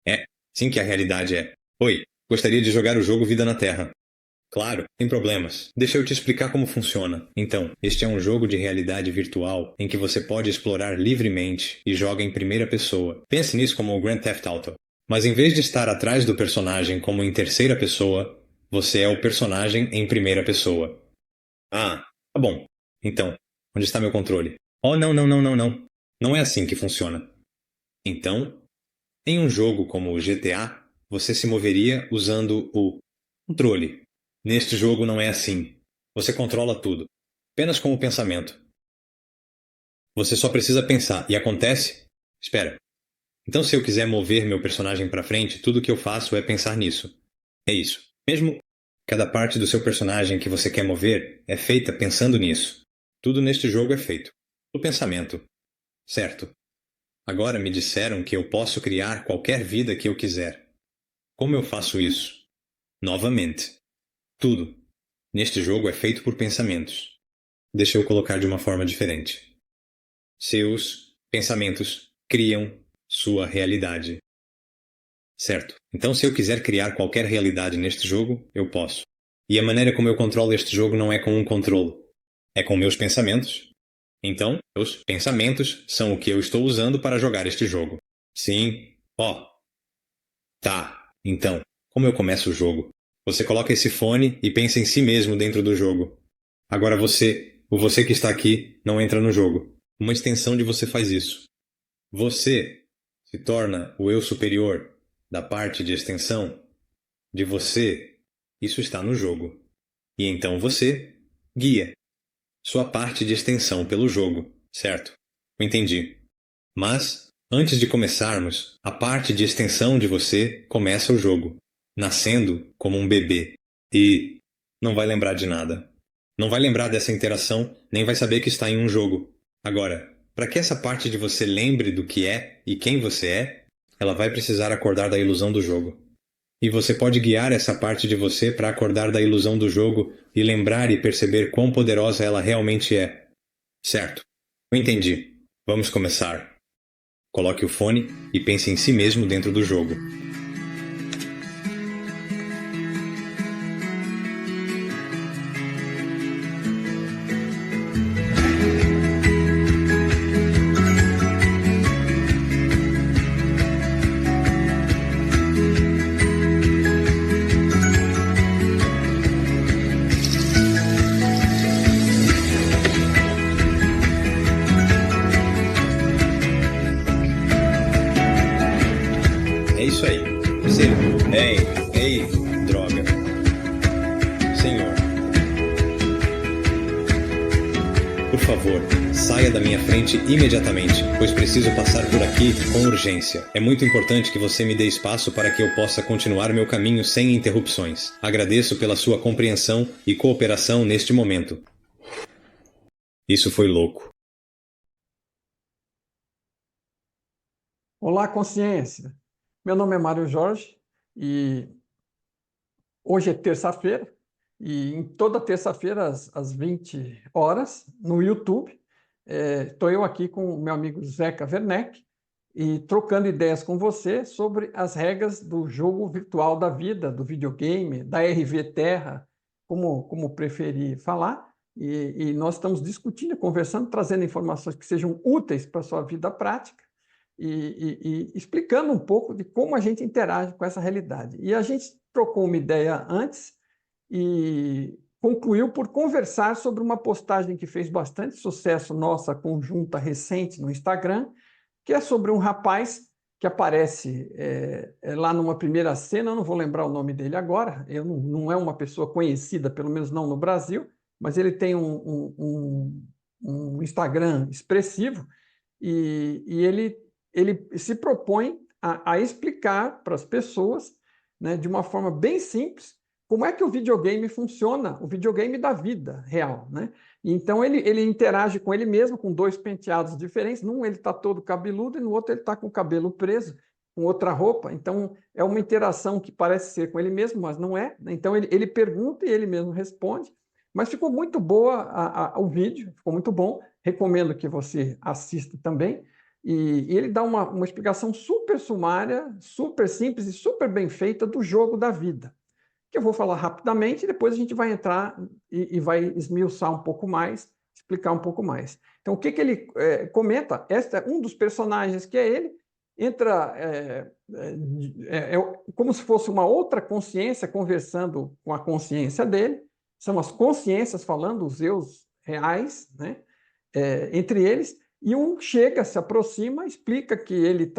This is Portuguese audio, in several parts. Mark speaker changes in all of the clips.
Speaker 1: É, sim que a realidade é. Oi, gostaria de jogar o jogo Vida na Terra. Claro, tem problemas. Deixa eu te explicar como funciona. Então, este é um jogo de realidade virtual em que você pode explorar livremente e joga em primeira pessoa. Pense nisso como o Grand Theft Auto. Mas em vez de estar atrás do personagem como em terceira pessoa, você é o personagem em primeira pessoa. Ah, tá bom. Então, onde está meu controle? Oh, não, não, não, não, não. Não é assim que funciona. Então, em um jogo como o GTA, você se moveria usando o controle. Neste jogo não é assim. Você controla tudo, apenas com o pensamento. Você só precisa pensar e acontece? Espera. Então, se eu quiser mover meu personagem para frente, tudo que eu faço é pensar nisso. É isso. Mesmo cada parte do seu personagem que você quer mover é feita pensando nisso. Tudo neste jogo é feito do pensamento, certo? Agora me disseram que eu posso criar qualquer vida que eu quiser. Como eu faço isso? Novamente, tudo neste jogo é feito por pensamentos. Deixa eu colocar de uma forma diferente. Seus pensamentos criam sua realidade. Certo. Então, se eu quiser criar qualquer realidade neste jogo, eu posso. E a maneira como eu controlo este jogo não é com um controle, é com meus pensamentos. Então, meus pensamentos são o que eu estou usando para jogar este jogo. Sim. Ó. Tá. Então, como eu começo o jogo? Você coloca esse fone e pensa em si mesmo dentro do jogo. Agora você, o você que está aqui, não entra no jogo. Uma extensão de você faz isso. Você se torna o eu superior da parte de extensão de você. Isso está no jogo. E então você guia sua parte de extensão pelo jogo, certo? Entendi. Mas, antes de começarmos, a parte de extensão de você começa o jogo, nascendo como um bebê. E não vai lembrar de nada. Não vai lembrar dessa interação, nem vai saber que está em um jogo. Agora, para que essa parte de você lembre do que é e quem você é, ela vai precisar acordar da ilusão do jogo. E você pode guiar essa parte de você para acordar da ilusão do jogo e lembrar e perceber quão poderosa ela realmente é. Certo. Eu entendi. Vamos começar. Coloque o fone e pense em si mesmo dentro do jogo. É isso aí. Você. Ei, ei, droga. Senhor, por favor, saia da minha frente imediatamente, pois preciso passar por aqui com urgência. É muito importante que você me dê espaço para que eu possa continuar meu caminho sem interrupções. Agradeço pela sua compreensão e cooperação neste momento. Isso foi louco.
Speaker 2: Olá, consciência. Meu nome é Mário Jorge e hoje é terça-feira e em toda terça-feira às 20 horas no YouTube estou eu aqui com o meu amigo Zeca Werneck e trocando ideias com você sobre as regras do jogo virtual da vida, do videogame, da RV Terra, como preferir falar. E nós estamos discutindo, conversando, trazendo informações que sejam úteis para a sua vida prática e explicando um pouco de como a gente interage com essa realidade. E a gente trocou uma ideia antes e concluiu por conversar sobre uma postagem que fez bastante sucesso nossa conjunta recente no Instagram, que é sobre um rapaz que aparece lá numa primeira cena, eu não vou lembrar o nome dele agora, não é uma pessoa conhecida, pelo menos não no Brasil, mas ele tem um Instagram expressivo e ele se propõe a explicar para as pessoas, né, de uma forma bem simples, como é que o videogame funciona, o videogame da vida real, né? Então ele interage com ele mesmo, com dois penteados diferentes. Num ele está todo cabeludo e no outro ele está com o cabelo preso, com outra roupa. Então é uma interação que parece ser com ele mesmo, mas não é. Então ele pergunta e ele mesmo responde. Mas ficou muito boa o vídeo, ficou muito bom. Recomendo que você assista também. E ele dá uma explicação super sumária, super simples e super bem feita do jogo da vida, que eu vou falar rapidamente e depois a gente vai entrar e vai esmiuçar um pouco mais, explicar um pouco mais. Então, o que ele comenta? Este é um dos personagens que é ele, entra como se fosse uma outra consciência conversando com a consciência dele, são as consciências falando, os eus reais, né? Entre eles, e um chega, se aproxima, explica que ele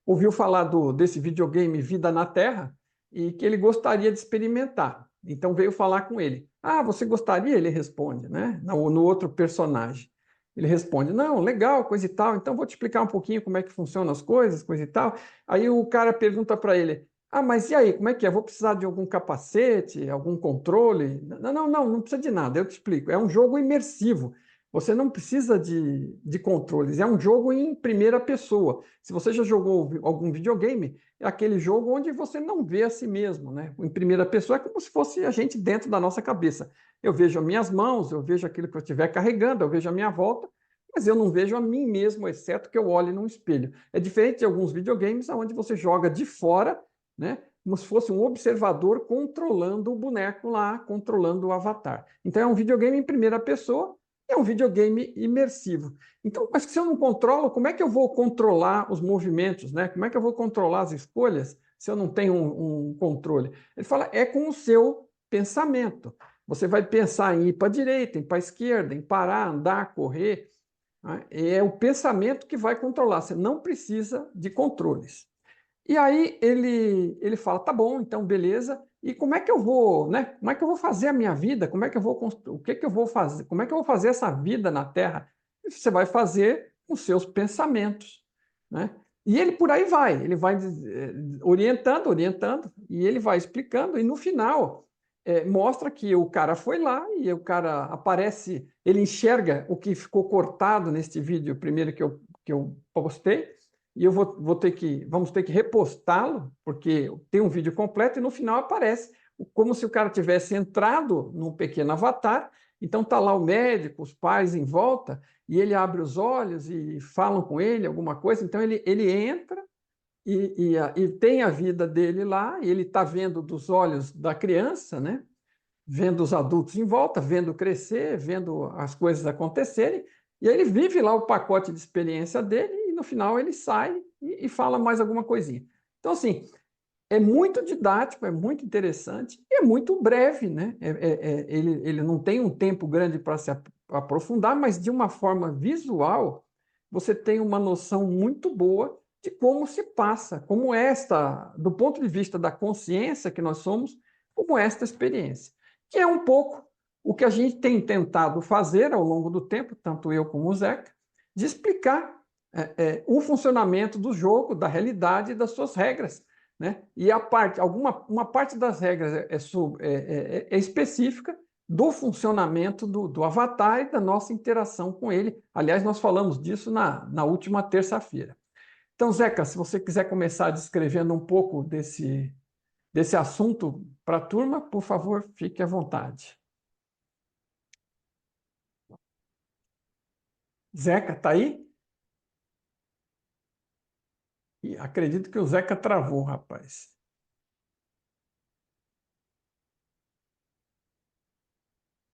Speaker 2: ouviu falar desse videogame Vida na Terra e que ele gostaria de experimentar. Então veio falar com ele. Ah, você gostaria? Ele responde, né? No outro personagem. Ele responde, não, legal, coisa e tal, então vou te explicar um pouquinho como é que funcionam as coisas, coisa e tal. Aí o cara pergunta para ele, ah, mas e aí, como é que é? Vou precisar de algum capacete, algum controle? Não precisa de nada, eu te explico. É um jogo imersivo. Você não precisa de controles, é um jogo em primeira pessoa. Se você já jogou algum videogame, é aquele jogo onde você não vê a si mesmo, né? Em primeira pessoa é como se fosse a gente dentro da nossa cabeça. Eu vejo as minhas mãos, eu vejo aquilo que eu estiver carregando, eu vejo a minha volta, mas eu não vejo a mim mesmo, exceto que eu olhe num espelho. É diferente de alguns videogames onde você joga de fora, né? Como se fosse um observador controlando o boneco lá, controlando o avatar. Então é um videogame em primeira pessoa, é um videogame imersivo. Então, mas se eu não controlo, como é que eu vou controlar os movimentos, né? Como é que eu vou controlar as escolhas se eu não tenho um controle? Ele fala, é com o seu pensamento. Você vai pensar em ir para a direita, em ir para a esquerda, em parar, andar, correr. Né? É o pensamento que vai controlar. Você não precisa de controles. E aí ele fala, tá bom, então beleza. E como é que eu vou, né? Como é que eu vou fazer a minha vida? Como é que eu vou o que eu vou fazer? Como é que eu vou fazer essa vida na Terra? Você vai fazer com seus pensamentos, né? E ele por aí vai, ele vai orientando, e ele vai explicando, e no final mostra que o cara foi lá e o cara aparece, ele enxerga o que ficou cortado neste vídeo primeiro que eu postei, e vamos ter que repostá-lo, porque tem um vídeo completo e no final aparece como se o cara tivesse entrado num pequeno avatar. Então tá lá o médico, os pais em volta, e ele abre os olhos e falam com ele alguma coisa. Então ele entra e tem a vida dele lá, e ele está vendo dos olhos da criança, né? Vendo os adultos em volta, vendo crescer, vendo as coisas acontecerem, e aí ele vive lá o pacote de experiência dele, e no final ele sai e fala mais alguma coisinha. Então, assim, é muito didático, é muito interessante e é muito breve, né? Ele não tem um tempo grande para se aprofundar, mas de uma forma visual, você tem uma noção muito boa de como se passa, do ponto de vista da consciência que nós somos, como esta experiência. Que é um pouco o que a gente tem tentado fazer ao longo do tempo, tanto eu como o Zeca, de explicar o funcionamento do jogo, da realidade e das suas regras, né? E uma parte das regras é específica do funcionamento do avatar e da nossa interação com ele. Aliás, nós falamos disso na última terça-feira. Então, Zeca, se você quiser começar descrevendo um pouco desse assunto para a turma, por favor, fique à vontade. Zeca, está aí? E acredito que o Zeca travou, rapaz.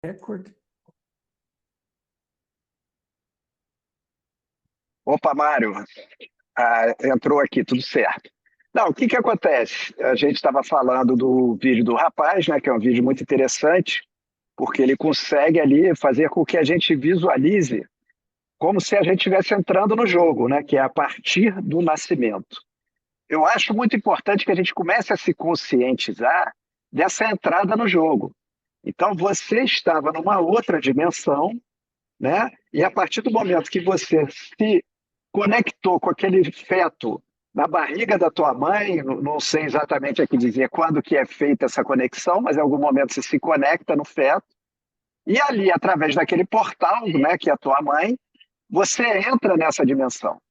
Speaker 2: Recorde.
Speaker 3: Opa, Mário, entrou aqui, tudo certo. Não, o que acontece? A gente estava falando do vídeo do rapaz, né, que é um vídeo muito interessante, porque ele consegue ali fazer com que a gente visualize como se a gente estivesse entrando no jogo, né, que é a partir do nascimento. Eu acho muito importante que a gente comece a se conscientizar dessa entrada no jogo. Então, você estava numa outra dimensão, né? E a partir do momento que você se conectou com aquele feto na barriga da tua mãe, não sei exatamente aqui dizer quando que é feita essa conexão, mas em algum momento você se conecta no feto, e ali, através daquele portal, né, que é a tua mãe, você entra nessa dimensão,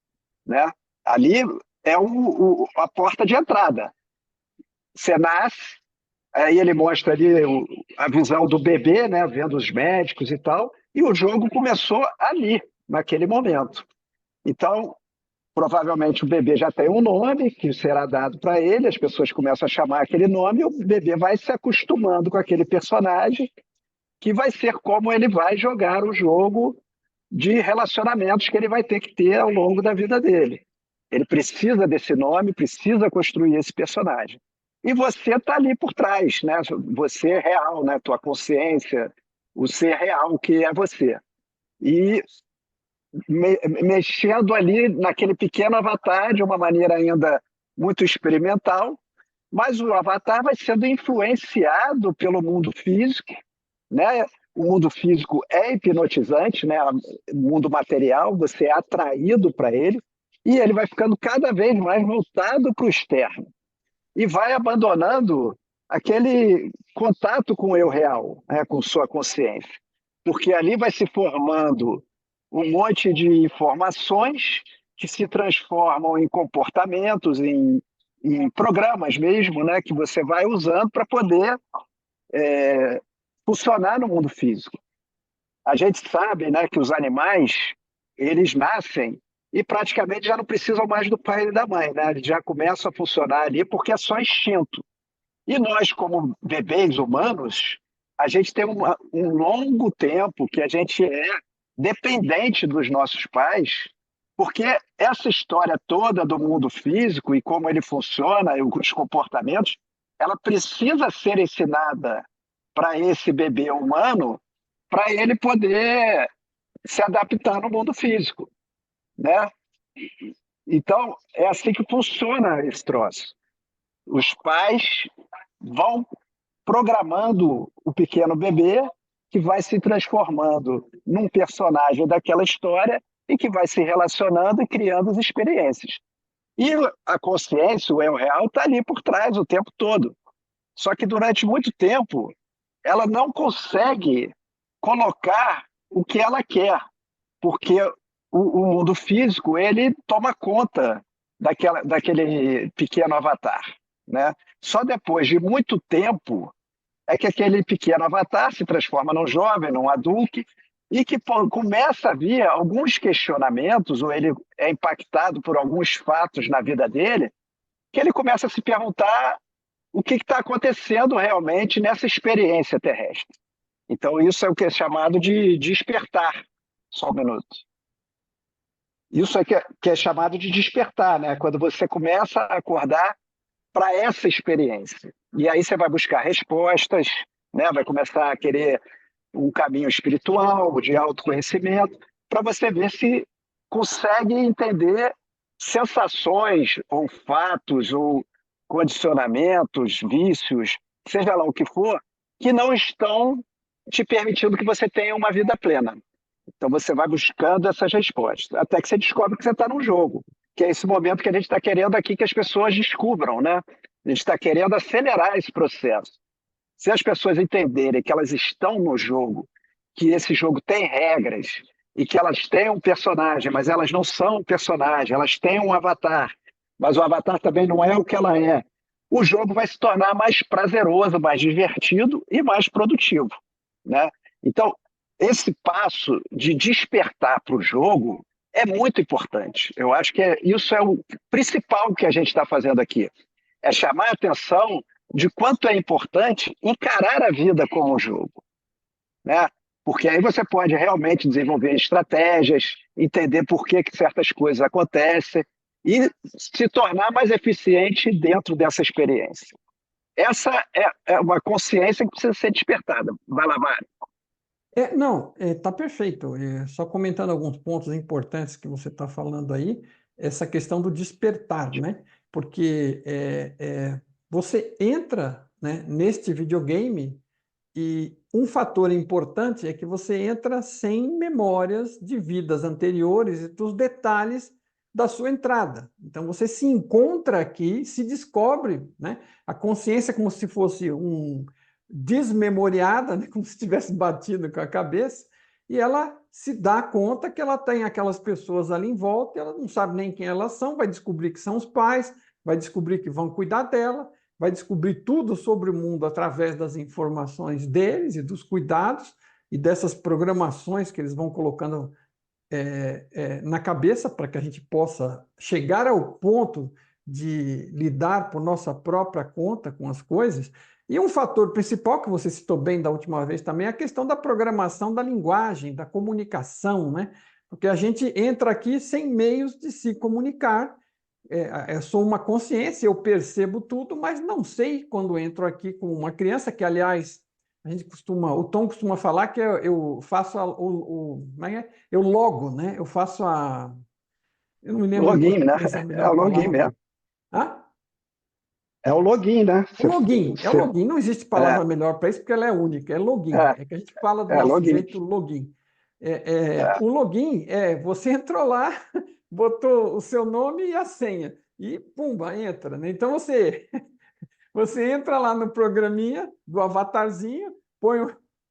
Speaker 3: né? Ali é a porta de entrada. Você nasce, aí ele mostra ali a visão do bebê, né, vendo os médicos e tal, e o jogo começou ali, naquele momento. Então, provavelmente o bebê já tem um nome que será dado para ele, as pessoas começam a chamar aquele nome e o bebê vai se acostumando com aquele personagem, que vai ser como ele vai jogar o jogo de relacionamentos que ele vai ter que ter ao longo da vida dele. Ele precisa desse nome, precisa construir esse personagem. E você está ali por trás, né? Você é real, né? Tua consciência, o ser real que é você. E mexendo ali naquele pequeno avatar de uma maneira ainda muito experimental, mas o avatar vai sendo influenciado pelo mundo físico, né? O mundo físico é hipnotizante, né? O mundo material, você é atraído para ele, e ele vai ficando cada vez mais voltado para o externo e vai abandonando aquele contato com o eu real, né? Com sua consciência, porque ali vai se formando um monte de informações que se transformam em comportamentos, em programas mesmo, né? Que você vai usando para poder funcionar no mundo físico. A gente sabe, né, que os animais, eles nascem e praticamente já não precisam mais do pai e da mãe, né? Eles já começam a funcionar ali porque é só instinto. E nós, como bebês humanos, a gente tem um longo tempo que a gente é dependente dos nossos pais, porque essa história toda do mundo físico e como ele funciona, e os comportamentos, ela precisa ser ensinada para esse bebê humano, para ele poder se adaptar no mundo físico, né? Então, é assim que funciona esse troço. Os pais vão programando o pequeno bebê que vai se transformando num personagem daquela história e que vai se relacionando e criando as experiências. E a consciência, o eu real, está ali por trás o tempo todo. Só que durante muito tempo ela não consegue colocar o que ela quer, porque o mundo físico ele toma conta daquele pequeno avatar, né? Só depois de muito tempo é que aquele pequeno avatar se transforma num jovem, num adulto, e que começa a vir alguns questionamentos, ou ele é impactado por alguns fatos na vida dele, que ele começa a se perguntar o que está acontecendo realmente nessa experiência terrestre. Então, isso é o que é chamado de despertar. Só um minuto. Isso é que é chamado de despertar, né? Quando você começa a acordar para essa experiência. E aí você vai buscar respostas, né? Vai começar a querer um caminho espiritual, de autoconhecimento, para você ver se consegue entender sensações, ou fatos, ou condicionamentos, vícios, seja lá o que for, que não estão te permitindo que você tenha uma vida plena. Então você vai buscando essas respostas, até que você descobre que você está num jogo, que é esse momento que a gente está querendo aqui que as pessoas descubram, né? A gente está querendo acelerar esse processo. Se as pessoas entenderem que elas estão no jogo, que esse jogo tem regras e que elas têm um personagem, mas elas não são um personagem, elas têm um avatar, mas o avatar também não é o que ela é, o jogo vai se tornar mais prazeroso, mais divertido e mais produtivo, né? Então, esse passo de despertar para o jogo é muito importante. Eu acho que isso é o principal que a gente está fazendo aqui. É chamar a atenção de quanto é importante encarar a vida como um jogo, né? Porque aí você pode realmente desenvolver estratégias, entender por que certas coisas acontecem e se tornar mais eficiente dentro dessa experiência. Essa é uma consciência que precisa ser despertada. Vai lá, Mário.
Speaker 2: Não, tá perfeito. Só comentando alguns pontos importantes que você está falando aí, essa questão do despertar, né? Porque você entra, né, neste videogame e um fator importante é que você entra sem memórias de vidas anteriores e dos detalhes da sua entrada. Então você se encontra aqui, se descobre, né? A consciência é como se fosse desmemoriada, né? Como se tivesse batido com a cabeça, e ela se dá conta que ela tem aquelas pessoas ali em volta, ela não sabe nem quem elas são, vai descobrir que são os pais, vai descobrir que vão cuidar dela, vai descobrir tudo sobre o mundo através das informações deles e dos cuidados e dessas programações que eles vão colocando na cabeça para que a gente possa chegar ao ponto de lidar por nossa própria conta com as coisas. E um fator principal que você citou bem da última vez também é a questão da programação da linguagem, da comunicação, né? Porque a gente entra aqui sem meios de se comunicar. Eu sou uma consciência, eu percebo tudo, mas não sei quando entro aqui com uma criança, que, aliás, o Tom costuma falar que eu faço eu logo, né? Eu faço eu não me lembro em
Speaker 3: Login, né?
Speaker 2: português a
Speaker 3: É
Speaker 2: melhor
Speaker 3: o login
Speaker 2: palavra.
Speaker 3: mesmo.
Speaker 2: Hã?
Speaker 3: É o login, né?
Speaker 2: O login, é o login. Não existe
Speaker 3: É,
Speaker 2: palavra melhor para isso, porque ela é única, é login.
Speaker 3: é,
Speaker 2: É que a gente fala do
Speaker 3: é
Speaker 2: nosso
Speaker 3: login.
Speaker 2: jeito login.
Speaker 3: É,
Speaker 2: O login você entrou lá, botou o seu nome e a senha, e pumba, entra, né? Então você entra lá no programinha do avatarzinho,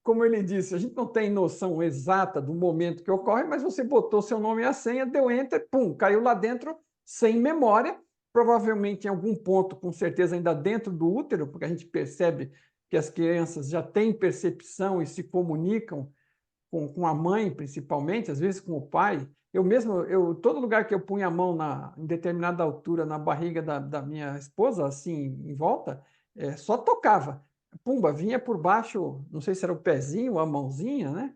Speaker 2: como ele disse, a gente não tem noção exata do momento que ocorre, mas você botou seu nome e a senha, deu enter, pum, caiu lá dentro sem memória, provavelmente em algum ponto, com certeza ainda dentro do útero, porque a gente percebe que as crianças já têm percepção e se comunicam com a mãe, principalmente, às vezes com o pai. Eu mesmo, todo lugar que eu punha a mão em determinada altura na barriga da minha esposa, assim, em volta, só tocava. Pumba, vinha por baixo, não sei se era o pezinho ou a mãozinha, né?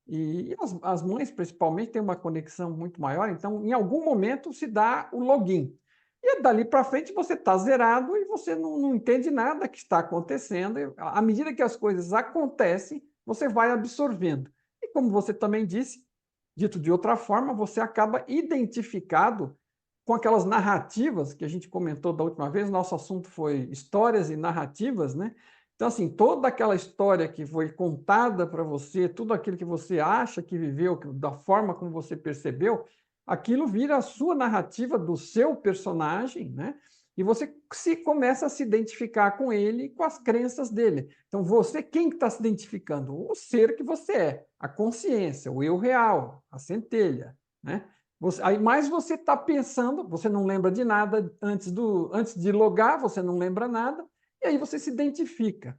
Speaker 2: E as mães, principalmente, têm uma conexão muito maior, então, em algum momento, se dá o login. E dali para frente você está zerado e você não entende nada que está acontecendo. À medida que as coisas acontecem, você vai absorvendo. E como você também disse, dito de outra forma, você acaba identificado com aquelas narrativas que a gente comentou da última vez. Nosso assunto foi histórias e narrativas, né? Então, assim, toda aquela história que foi contada para você, tudo aquilo que você acha que viveu, da forma como você percebeu, aquilo vira a sua narrativa do seu personagem, né? E você começa a se identificar com ele e com as crenças dele. Então, quem está se identificando? O ser que você é, a consciência, o eu real, a centelha, né? Aí mais você está pensando, você não lembra de nada antes de logar, você não lembra nada, e aí você se identifica.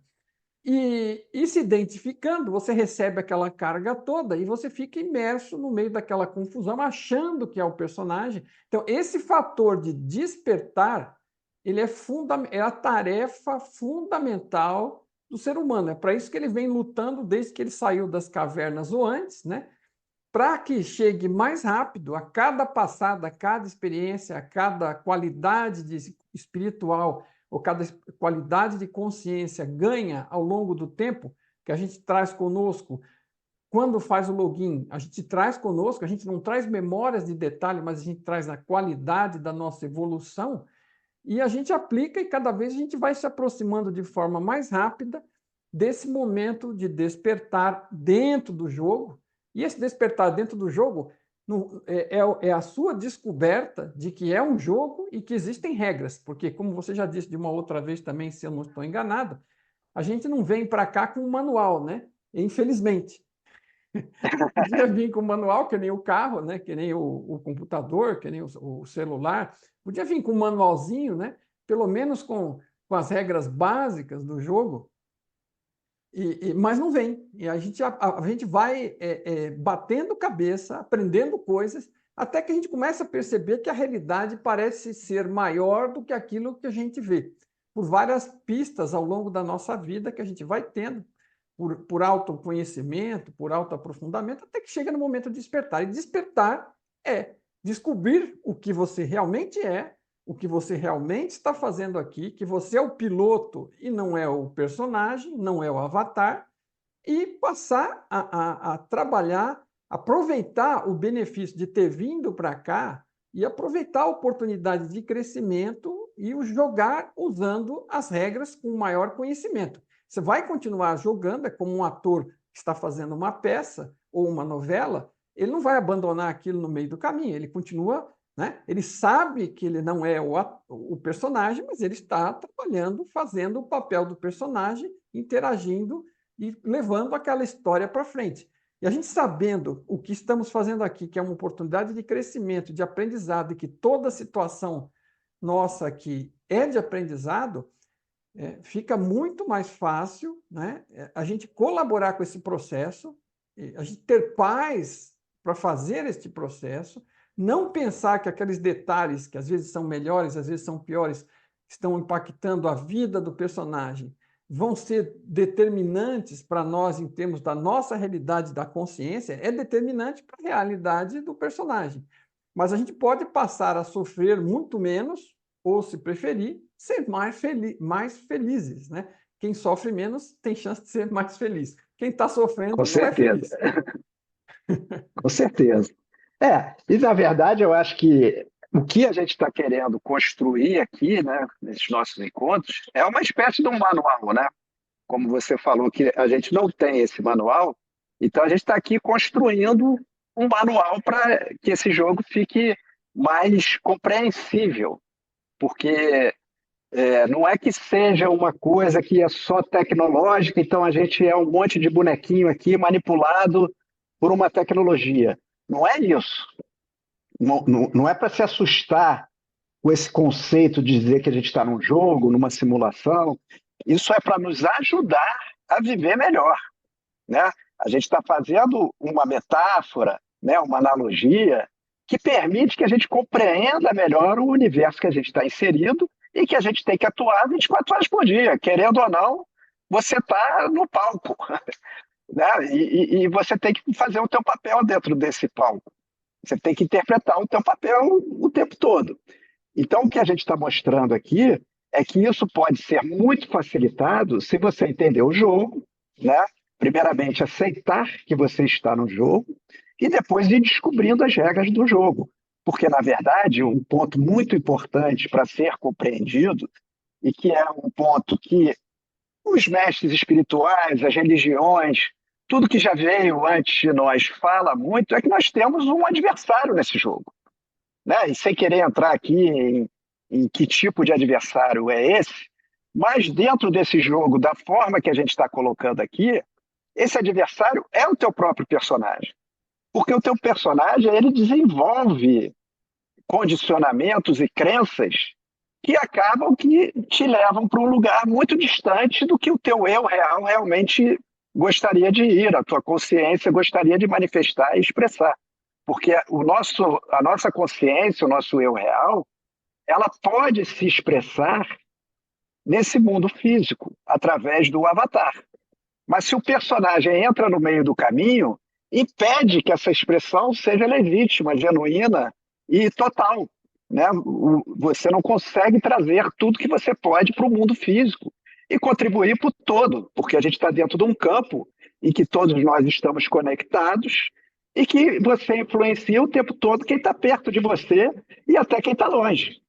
Speaker 2: E se identificando, você recebe aquela carga toda e você fica imerso no meio daquela confusão, achando que é o personagem. Então, esse fator de despertar, ele é a tarefa fundamental do ser humano. É para isso que ele vem lutando desde que ele saiu das cavernas ou antes, né? Para que chegue mais rápido a cada passada, a cada experiência, a cada qualidade espiritual ou cada qualidade de consciência ganha ao longo do tempo, que a gente traz conosco. Quando faz o login, a gente traz conosco, a gente não traz memórias de detalhe, mas a gente traz a qualidade da nossa evolução, e a gente aplica e cada vez a gente vai se aproximando de forma mais rápida desse momento de despertar dentro do jogo. E esse despertar dentro do jogo é a sua descoberta de que é um jogo e que existem regras, porque, como você já disse de uma outra vez também, se eu não estou enganado, a gente não vem para cá com um manual, né? Infelizmente. Podia vir com o manual, que nem o carro, né? Que nem o computador, que nem o celular. Podia vir com um manualzinho, né? Pelo menos com as regras básicas do jogo, mas não vem. E a gente vai batendo cabeça, aprendendo coisas, até que a gente começa a perceber que a realidade parece ser maior do que aquilo que a gente vê, por várias pistas ao longo da nossa vida que a gente vai tendo, por autoconhecimento, por autoaprofundamento, até que chega no momento de despertar. E despertar é descobrir o que você realmente é, o que você realmente está fazendo aqui, que você é o piloto e não é o personagem, não é o avatar, e passar a trabalhar, aproveitar o benefício de ter vindo para cá e aproveitar a oportunidade de crescimento e o jogar usando as regras com maior conhecimento. Você vai continuar jogando, é como um ator que está fazendo uma peça ou uma novela, ele não vai abandonar aquilo no meio do caminho, ele continua, né? Ele sabe que ele não é o personagem, mas ele está trabalhando, fazendo o papel do personagem, interagindo e levando aquela história para frente. E a gente sabendo o que estamos fazendo aqui, que é uma oportunidade de crescimento, de aprendizado, e que toda situação nossa aqui é de aprendizado, fica muito mais fácil, né, a gente colaborar com esse processo, a gente ter paz para fazer este processo, não pensar que aqueles detalhes, que às vezes são melhores, às vezes são piores, estão impactando a vida do personagem, vão ser determinantes para nós em termos da nossa realidade da consciência, é determinante para a realidade do personagem. Mas a gente pode passar a sofrer muito menos, ou, se preferir, ser mais felizes, né? Quem sofre menos tem chance de ser mais feliz. Quem está sofrendo
Speaker 3: Com
Speaker 2: não é feliz.
Speaker 3: certeza, com certeza. E na verdade eu acho que o que a gente está querendo construir aqui, né, nesses nossos encontros, é uma espécie de um manual, né? Como você falou que a gente não tem esse manual, então a gente está aqui construindo um manual para que esse jogo fique mais compreensível, porque não é que seja uma coisa que é só tecnológica, então a gente é um monte de bonequinho aqui manipulado por uma tecnologia. Não é isso. Não é para se assustar com esse conceito de dizer que a gente está num jogo, numa simulação. Isso é para nos ajudar a viver melhor, né? A gente está fazendo uma metáfora, né, uma analogia que permite que a gente compreenda melhor o universo que a gente está inserido e que a gente tem que atuar 24 horas por dia. Querendo ou não, você está no palco, né? E você tem que fazer o teu papel dentro desse palco. Você tem que interpretar o teu papel o tempo todo. Então, o que a gente está mostrando aqui é que isso pode ser muito facilitado se você entender o jogo, né? Primeiramente, aceitar que você está no jogo e depois ir descobrindo as regras do jogo. Porque, na verdade, um ponto muito importante para ser compreendido, e que é um ponto que os mestres espirituais, as religiões, tudo que já veio antes de nós fala muito, é que nós temos um adversário nesse jogo, né? E sem querer entrar aqui em que tipo de adversário é esse, mas dentro desse jogo, da forma que a gente está colocando aqui, esse adversário é o teu próprio personagem. Porque o teu personagem, ele desenvolve condicionamentos e crenças que acabam que te levam para um lugar muito distante do que o teu eu real realmente gostaria de ir, a tua consciência gostaria de manifestar e expressar. Porque a nossa consciência, o nosso eu real, ela pode se expressar nesse mundo físico, através do avatar. Mas se o personagem entra no meio do caminho, impede que essa expressão seja legítima, genuína e total, né? Você não consegue trazer tudo que você pode para o mundo físico e contribuir para o todo, porque a gente está dentro de um campo em que todos nós estamos conectados e que você influencia o tempo todo quem está perto de você e até quem está longe.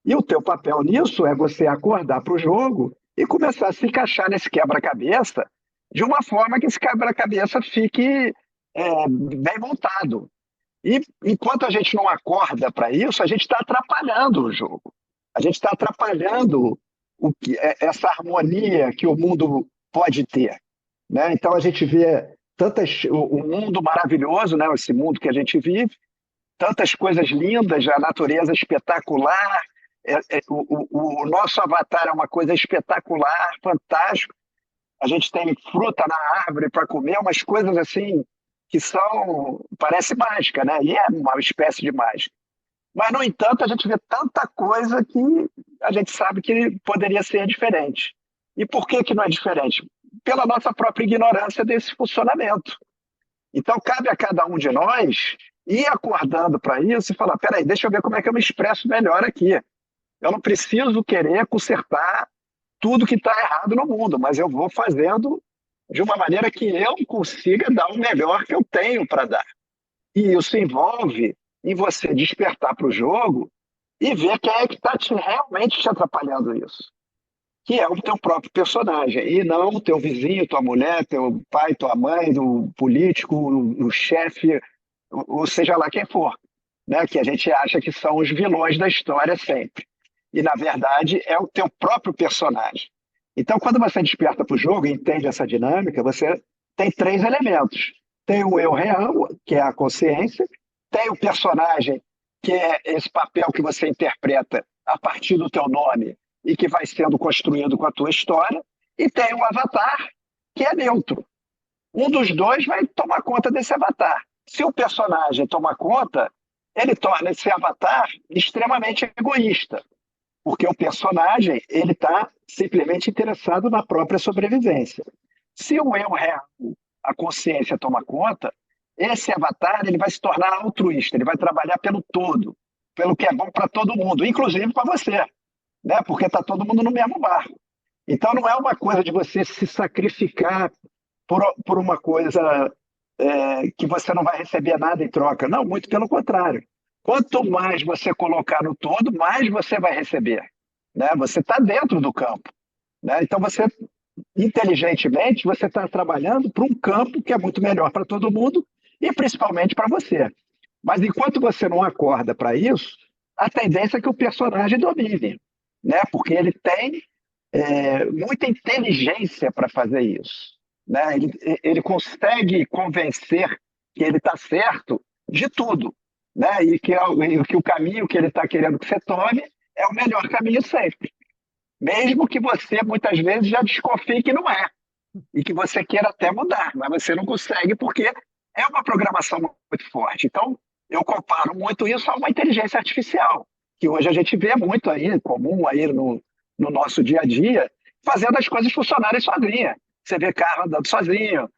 Speaker 3: E o teu papel nisso é você acordar para o jogo e começar a se encaixar nesse quebra-cabeça de uma forma que esse quebra-cabeça fique bem montado. E enquanto a gente não acorda para isso, a gente está atrapalhando o jogo. A gente está atrapalhando essa harmonia que o mundo pode ter, né? Então a gente vê o mundo maravilhoso, né? Esse mundo que a gente vive, tantas coisas lindas, a natureza espetacular, o nosso avatar é uma coisa espetacular, fantástico. A gente tem fruta na árvore para comer, umas coisas assim que parece mágica, né? E é uma espécie de mágica. Mas, no entanto, a gente vê tanta coisa que a gente sabe que poderia ser diferente. E por que não é diferente? Pela nossa própria ignorância desse funcionamento. Então, cabe a cada um de nós ir acordando para isso e falar, peraí, deixa eu ver como é que eu me expresso melhor aqui. Eu não preciso querer consertar tudo que está errado no mundo, mas eu vou fazendo de uma maneira que eu consiga dar o melhor que eu tenho para dar. E isso envolve em você despertar para o jogo e ver quem é que está realmente te atrapalhando isso. Que é o teu próprio personagem, e não o teu vizinho, tua mulher, teu pai, tua mãe, o político, o chefe, ou seja lá quem for, né? Que a gente acha que são os vilões da história sempre. E, na verdade, é o teu próprio personagem. Então, quando você desperta para o jogo e entende essa dinâmica, você tem 3 elementos. Tem o eu real, que é a consciência, tem o personagem, que é esse papel que você interpreta a partir do teu nome e que vai sendo construído com a tua história, e tem o avatar, que é neutro. Um dos dois vai tomar conta desse avatar. Se o personagem toma conta, ele torna esse avatar extremamente egoísta, porque o personagem ele está simplesmente interessado na própria sobrevivência. Se o eu real, a consciência toma conta, esse avatar ele vai se tornar altruísta, ele vai trabalhar pelo todo, pelo que é bom para todo mundo, inclusive para você, né? Porque está todo mundo no mesmo barco. Então não é uma coisa de você se sacrificar por uma coisa que você não vai receber nada em troca. Não, muito pelo contrário. Quanto mais você colocar no todo, mais você vai receber. Né? Você está dentro do campo. Né? Então, você, inteligentemente, você está trabalhando para um campo que é muito melhor para todo mundo e principalmente para você. Mas enquanto você não acorda para isso, a tendência é que o personagem domine. Né? Porque ele tem muita inteligência para fazer isso. Né? Ele consegue convencer que ele está certo de tudo, né? E que o caminho que ele está querendo que você tome é o melhor caminho sempre. Mesmo que você, muitas vezes, já desconfie que não é, e que você queira até mudar, mas você não consegue porque é uma programação muito forte. Então, eu comparo muito isso a uma inteligência artificial, que hoje a gente vê muito aí, comum aí no nosso dia a dia, fazendo as coisas funcionarem sozinha. Você vê carro andando sozinho,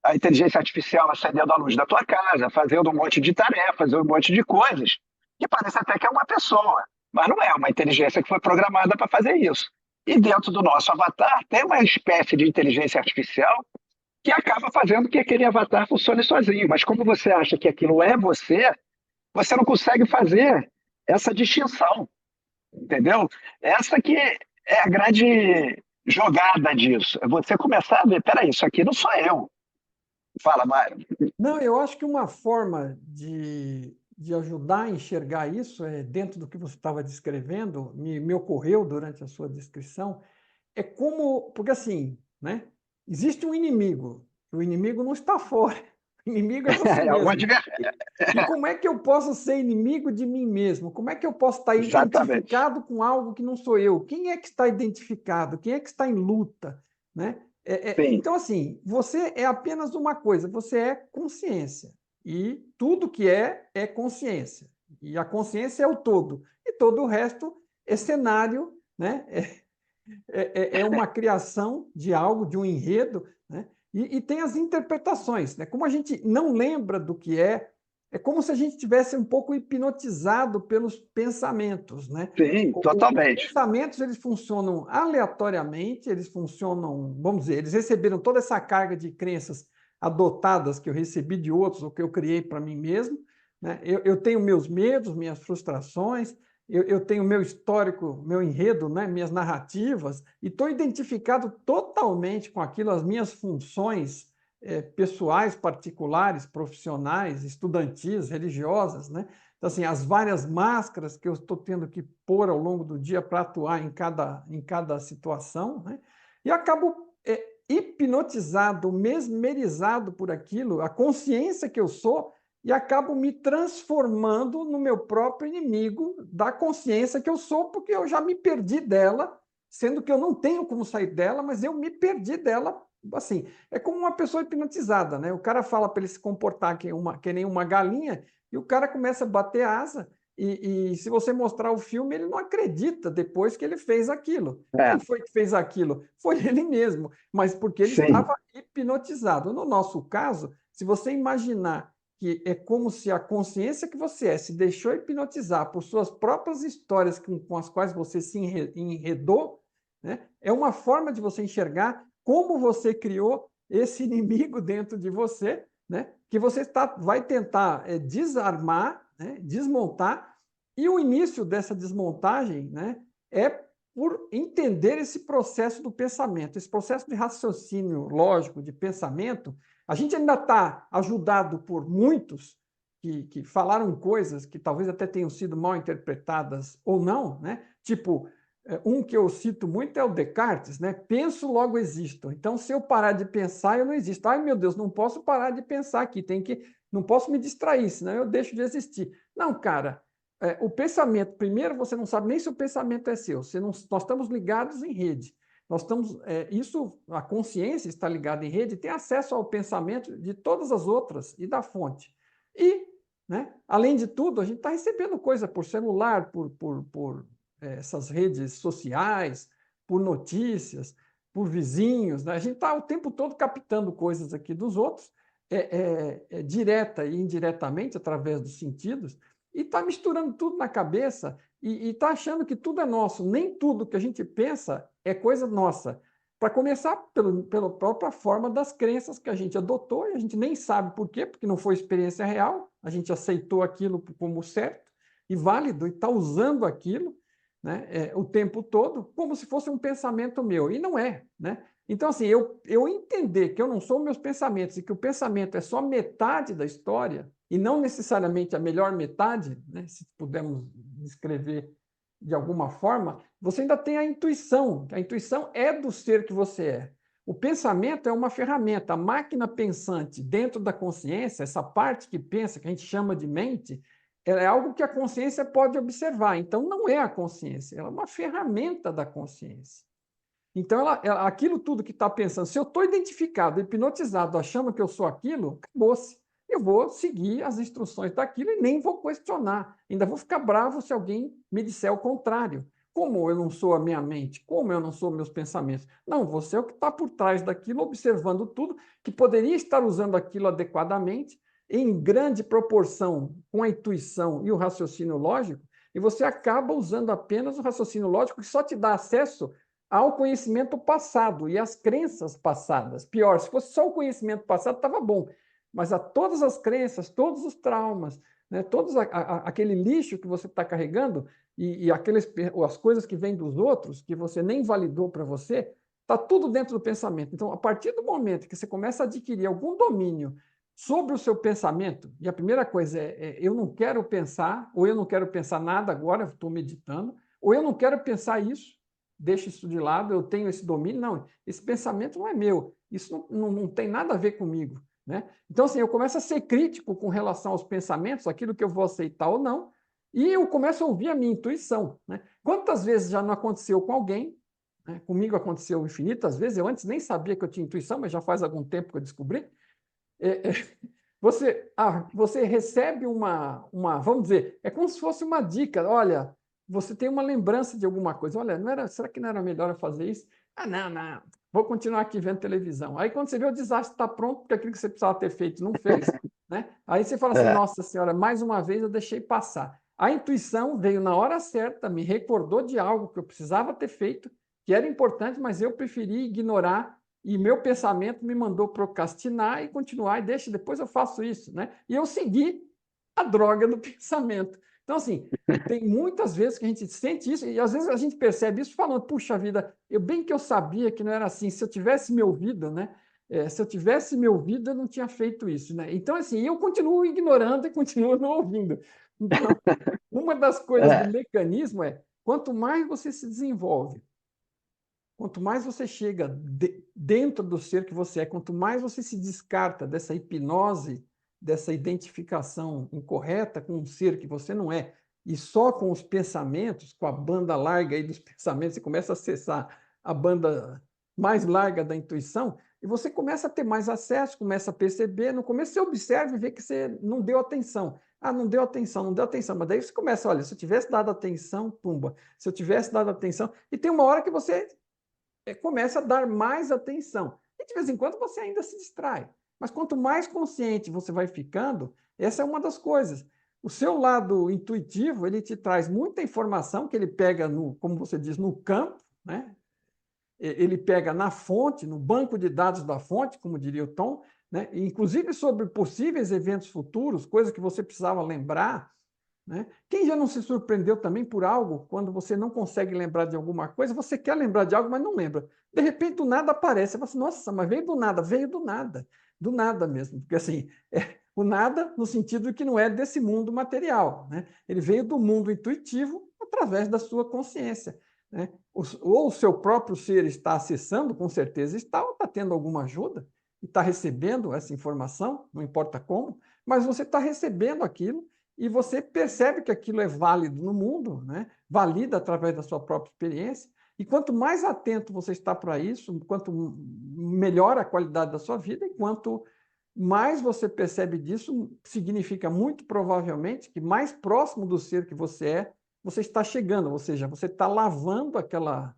Speaker 3: a inteligência artificial acendendo a luz da tua casa, fazendo um monte de tarefas, um monte de coisas, que parece até que é uma pessoa, mas não é uma inteligência que foi programada para fazer isso. E dentro do nosso avatar tem uma espécie de inteligência artificial que acaba fazendo que aquele avatar funcione sozinho. Mas como você acha que aquilo é você, você não consegue fazer essa distinção, entendeu? Essa que é a grande jogada disso. É você começar a ver, peraí, isso aqui não sou eu. Fala, Mário.
Speaker 2: Não, eu acho que uma forma de ajudar a enxergar isso, dentro do que você estava descrevendo, me ocorreu durante a sua descrição, é como, porque assim, né? Existe um inimigo, o inimigo não está fora, o inimigo é você
Speaker 3: É um
Speaker 2: mesmo. E como é que eu posso ser inimigo de mim mesmo? Como é que eu posso estar
Speaker 3: Exatamente.
Speaker 2: identificado com algo que não sou eu? Quem é que está identificado? Quem é que está em luta? Né?
Speaker 3: Sim,
Speaker 2: Então, assim, você é apenas uma coisa, você é consciência. E tudo que é consciência. E a consciência é o todo. E todo o resto é cenário, né? É uma criação de algo, de um enredo, né? E tem as interpretações, né? Como a gente não lembra do que é como se a gente tivesse um pouco hipnotizado pelos pensamentos, né?
Speaker 3: sim,
Speaker 2: Os
Speaker 3: totalmente.
Speaker 2: pensamentos, eles funcionam aleatoriamente, eles funcionam, vamos dizer, eles receberam toda essa carga de crenças adotadas que eu recebi de outros ou que eu criei para mim mesmo, né? Eu tenho meus medos, minhas frustrações, eu tenho meu histórico, meu enredo, né, minhas narrativas, e estou identificado totalmente com aquilo, as minhas funções pessoais, particulares, profissionais, estudantis, religiosas, né? Então, assim, as várias máscaras que eu estou tendo que pôr ao longo do dia para atuar em cada situação, né? E eu acabo hipnotizado, mesmerizado por aquilo, a consciência que eu sou, e acabo me transformando no meu próprio inimigo da consciência que eu sou, porque eu já me perdi dela, sendo que eu não tenho como sair dela, mas eu me perdi dela. Assim, é como uma pessoa hipnotizada, né? O cara fala para ele se comportar que nem uma galinha e o cara começa a bater asa. E se você mostrar o filme, ele não acredita depois que ele fez aquilo.
Speaker 3: É,
Speaker 2: Quem foi que fez aquilo? Foi ele mesmo, mas porque ele
Speaker 3: sim,
Speaker 2: estava hipnotizado. No nosso caso, se você imaginar que é como se a consciência que você se deixou hipnotizar por suas próprias histórias com as quais você se enredou, né? É uma forma de você enxergar como você criou esse inimigo dentro de você, né? Que você vai tentar desarmar, né? Desmontar, e o início dessa desmontagem, né? É por entender esse processo do pensamento, esse processo de raciocínio lógico, de pensamento. A gente ainda está ajudado por muitos que falaram coisas que talvez até tenham sido mal interpretadas ou não, né? Tipo, um que eu cito muito é o Descartes, né? Penso, logo existo. Então, se eu parar de pensar, eu não existo. Ai, meu Deus, não posso parar de pensar aqui, não posso me distrair, senão eu deixo de existir. Não, cara, o pensamento, primeiro, você não sabe nem se o pensamento é seu. Nós estamos ligados em rede. Nós estamos, a consciência está ligada em rede, tem acesso ao pensamento de todas as outras e da fonte. E, né, além de tudo, a gente está recebendo coisa por celular, por essas redes sociais, por notícias, por vizinhos, né? A gente está o tempo todo captando coisas aqui dos outros, direta e indiretamente, através dos sentidos, e está misturando tudo na cabeça e está achando que tudo é nosso. Nem tudo que a gente pensa é coisa nossa. Para começar, pela própria forma das crenças que a gente adotou, e a gente nem sabe por quê, porque não foi experiência real, a gente aceitou aquilo como certo e válido, e está usando aquilo, né, o tempo todo, como se fosse um pensamento meu, e não é, né? Então, assim, eu entender que eu não sou meus pensamentos e que o pensamento é só metade da história, e não necessariamente a melhor metade, né, se pudermos descrever de alguma forma, você ainda tem a intuição. A intuição é do ser que você é. O pensamento é uma ferramenta. A máquina pensante dentro da consciência, essa parte que pensa, que a gente chama de mente, é algo que a consciência pode observar. Então, não é a consciência, ela é uma ferramenta da consciência. Então, aquilo tudo que está pensando, se eu estou identificado, hipnotizado, achando que eu sou aquilo, acabou-se. Eu vou seguir as instruções daquilo e nem vou questionar. Ainda vou ficar bravo se alguém me disser o contrário. Como eu não sou a minha mente? Como eu não sou meus pensamentos? Não, você é o que está por trás daquilo, observando tudo, que poderia estar usando aquilo adequadamente, em grande proporção com a intuição e o raciocínio lógico, e você acaba usando apenas o raciocínio lógico que só te dá acesso ao conhecimento passado e às crenças passadas. Pior, se fosse só o conhecimento passado, estava bom. Mas a todas as crenças, todos os traumas, né, todos aquele lixo que você está carregando e as coisas que vêm dos outros, que você nem validou para você, está tudo dentro do pensamento. Então, a partir do momento que você começa a adquirir algum domínio sobre o seu pensamento, e a primeira coisa eu não quero pensar, ou eu não quero pensar nada agora, estou meditando, ou eu não quero pensar isso, deixa isso de lado, eu tenho esse domínio. Não, esse pensamento não é meu, isso não tem nada a ver comigo. Né? Então, assim, eu começo a ser crítico com relação aos pensamentos, aquilo que eu vou aceitar ou não, e eu começo a ouvir a minha intuição. Né? Quantas vezes já não aconteceu com alguém, né? Comigo aconteceu infinitas vezes, eu antes nem sabia que eu tinha intuição, mas já faz algum tempo que eu descobri. Você recebe vamos dizer, é como se fosse uma dica, olha, você tem uma lembrança de alguma coisa, olha, será que não era melhor eu fazer isso? Ah, não, vou continuar aqui vendo televisão. Aí quando você vê o desastre está pronto, porque aquilo que você precisava ter feito não fez, né? Aí você fala assim, nossa senhora, mais uma vez eu deixei passar. A intuição veio na hora certa, me recordou de algo que eu precisava ter feito, que era importante, mas eu preferi ignorar, e meu pensamento me mandou procrastinar e continuar, e deixa, depois eu faço isso, né? E eu segui a droga do pensamento. Então, assim, tem muitas vezes que a gente sente isso, e às vezes a gente percebe isso falando, puxa vida, bem que eu sabia que não era assim, se eu tivesse me ouvido, né? Se eu tivesse me ouvido, eu não tinha feito isso, né? Então, assim, eu continuo ignorando e continuo não ouvindo. Então, uma das coisas do mecanismo quanto mais você se desenvolve, quanto mais você chega dentro do ser que você é, quanto mais você se descarta dessa hipnose, dessa identificação incorreta com um ser que você não é, e só com os pensamentos, com a banda larga aí dos pensamentos, você começa a acessar a banda mais larga da intuição, e você começa a ter mais acesso, começa a perceber, no começo você observa e vê que você não deu atenção. Ah, não deu atenção, mas daí você começa, olha, se eu tivesse dado atenção, pumba, se eu tivesse dado atenção, e tem uma hora que você começa a dar mais atenção. E de vez em quando você ainda se distrai. Mas quanto mais consciente você vai ficando, essa é uma das coisas. O seu lado intuitivo, ele te traz muita informação que ele pega, como você diz, no campo, né? Ele pega na fonte, no banco de dados da fonte, como diria o Tom, né? Inclusive sobre possíveis eventos futuros, coisas que você precisava lembrar, né? Quem já não se surpreendeu também por algo, quando você não consegue lembrar de alguma coisa, você quer lembrar de algo, mas não lembra. De repente, do nada aparece. Você fala assim, nossa, mas veio do nada mesmo. Porque assim, o nada no sentido que não é desse mundo material. Né? Ele veio do mundo intuitivo através da sua consciência. Né? Ou o seu próprio ser está acessando, com certeza está, ou está tendo alguma ajuda, e está recebendo essa informação, não importa como, mas você está recebendo aquilo, e você percebe que aquilo é válido no mundo, né? Valida através da sua própria experiência, E quanto mais atento você está para isso, quanto melhor a qualidade da sua vida, e quanto mais você percebe disso, significa muito provavelmente que mais próximo do ser que você está chegando, ou seja, você está lavando aquela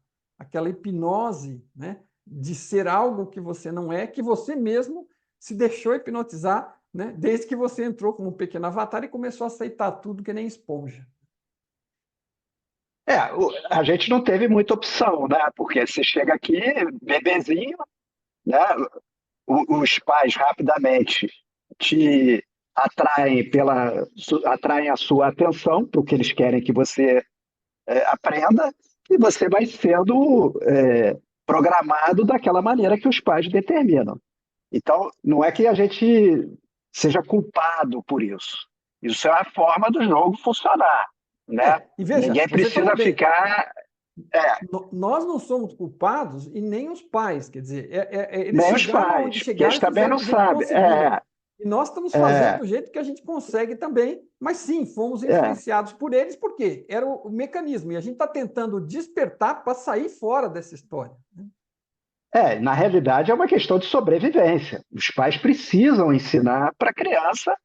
Speaker 2: hipnose, né, de ser algo que você não é, que você mesmo se deixou hipnotizar, né, desde que você entrou como um pequeno avatar e começou a aceitar tudo que nem esponja.
Speaker 3: A gente não teve muita opção, né? Porque você chega aqui, bebezinho, né? Os pais rapidamente te atraem a sua atenção para o que eles querem que você aprenda, e você vai sendo programado daquela maneira que os pais determinam. Então, não é que a gente seja culpado por isso. Isso é a forma do jogo funcionar, né?
Speaker 2: E veja,
Speaker 3: Ninguém precisa ficar...
Speaker 2: Nós não somos culpados e nem os pais, quer dizer, eles
Speaker 3: Nem os
Speaker 2: chegaram
Speaker 3: pais,
Speaker 2: onde
Speaker 3: porque eles
Speaker 2: chegaram e
Speaker 3: também
Speaker 2: fizeram
Speaker 3: não
Speaker 2: do jeito que
Speaker 3: sabem.
Speaker 2: conseguiram. E nós estamos fazendo do jeito que a gente consegue também, mas sim, fomos influenciados por eles, porque era o mecanismo, e a gente está tentando despertar para sair fora dessa história.
Speaker 3: Na realidade, é uma questão de sobrevivência. Os pais precisam ensinar para a criança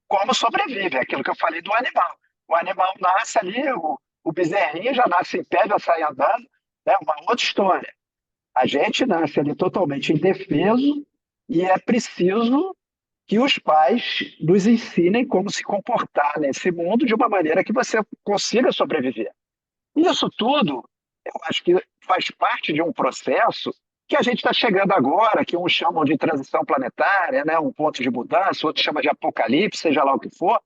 Speaker 3: como sobrevive, é aquilo que eu falei do animal. O animal nasce ali, o bezerrinho já nasce em pé, já sai andando, é uma outra história. A gente nasce ali totalmente indefeso e é preciso que os pais nos ensinem como se comportar nesse mundo de uma maneira que você consiga sobreviver. Isso tudo, eu acho que faz parte de um processo que a gente está chegando agora, que uns chamam de transição planetária, né, um ponto de mudança, outros chamam de apocalipse, seja lá o que for,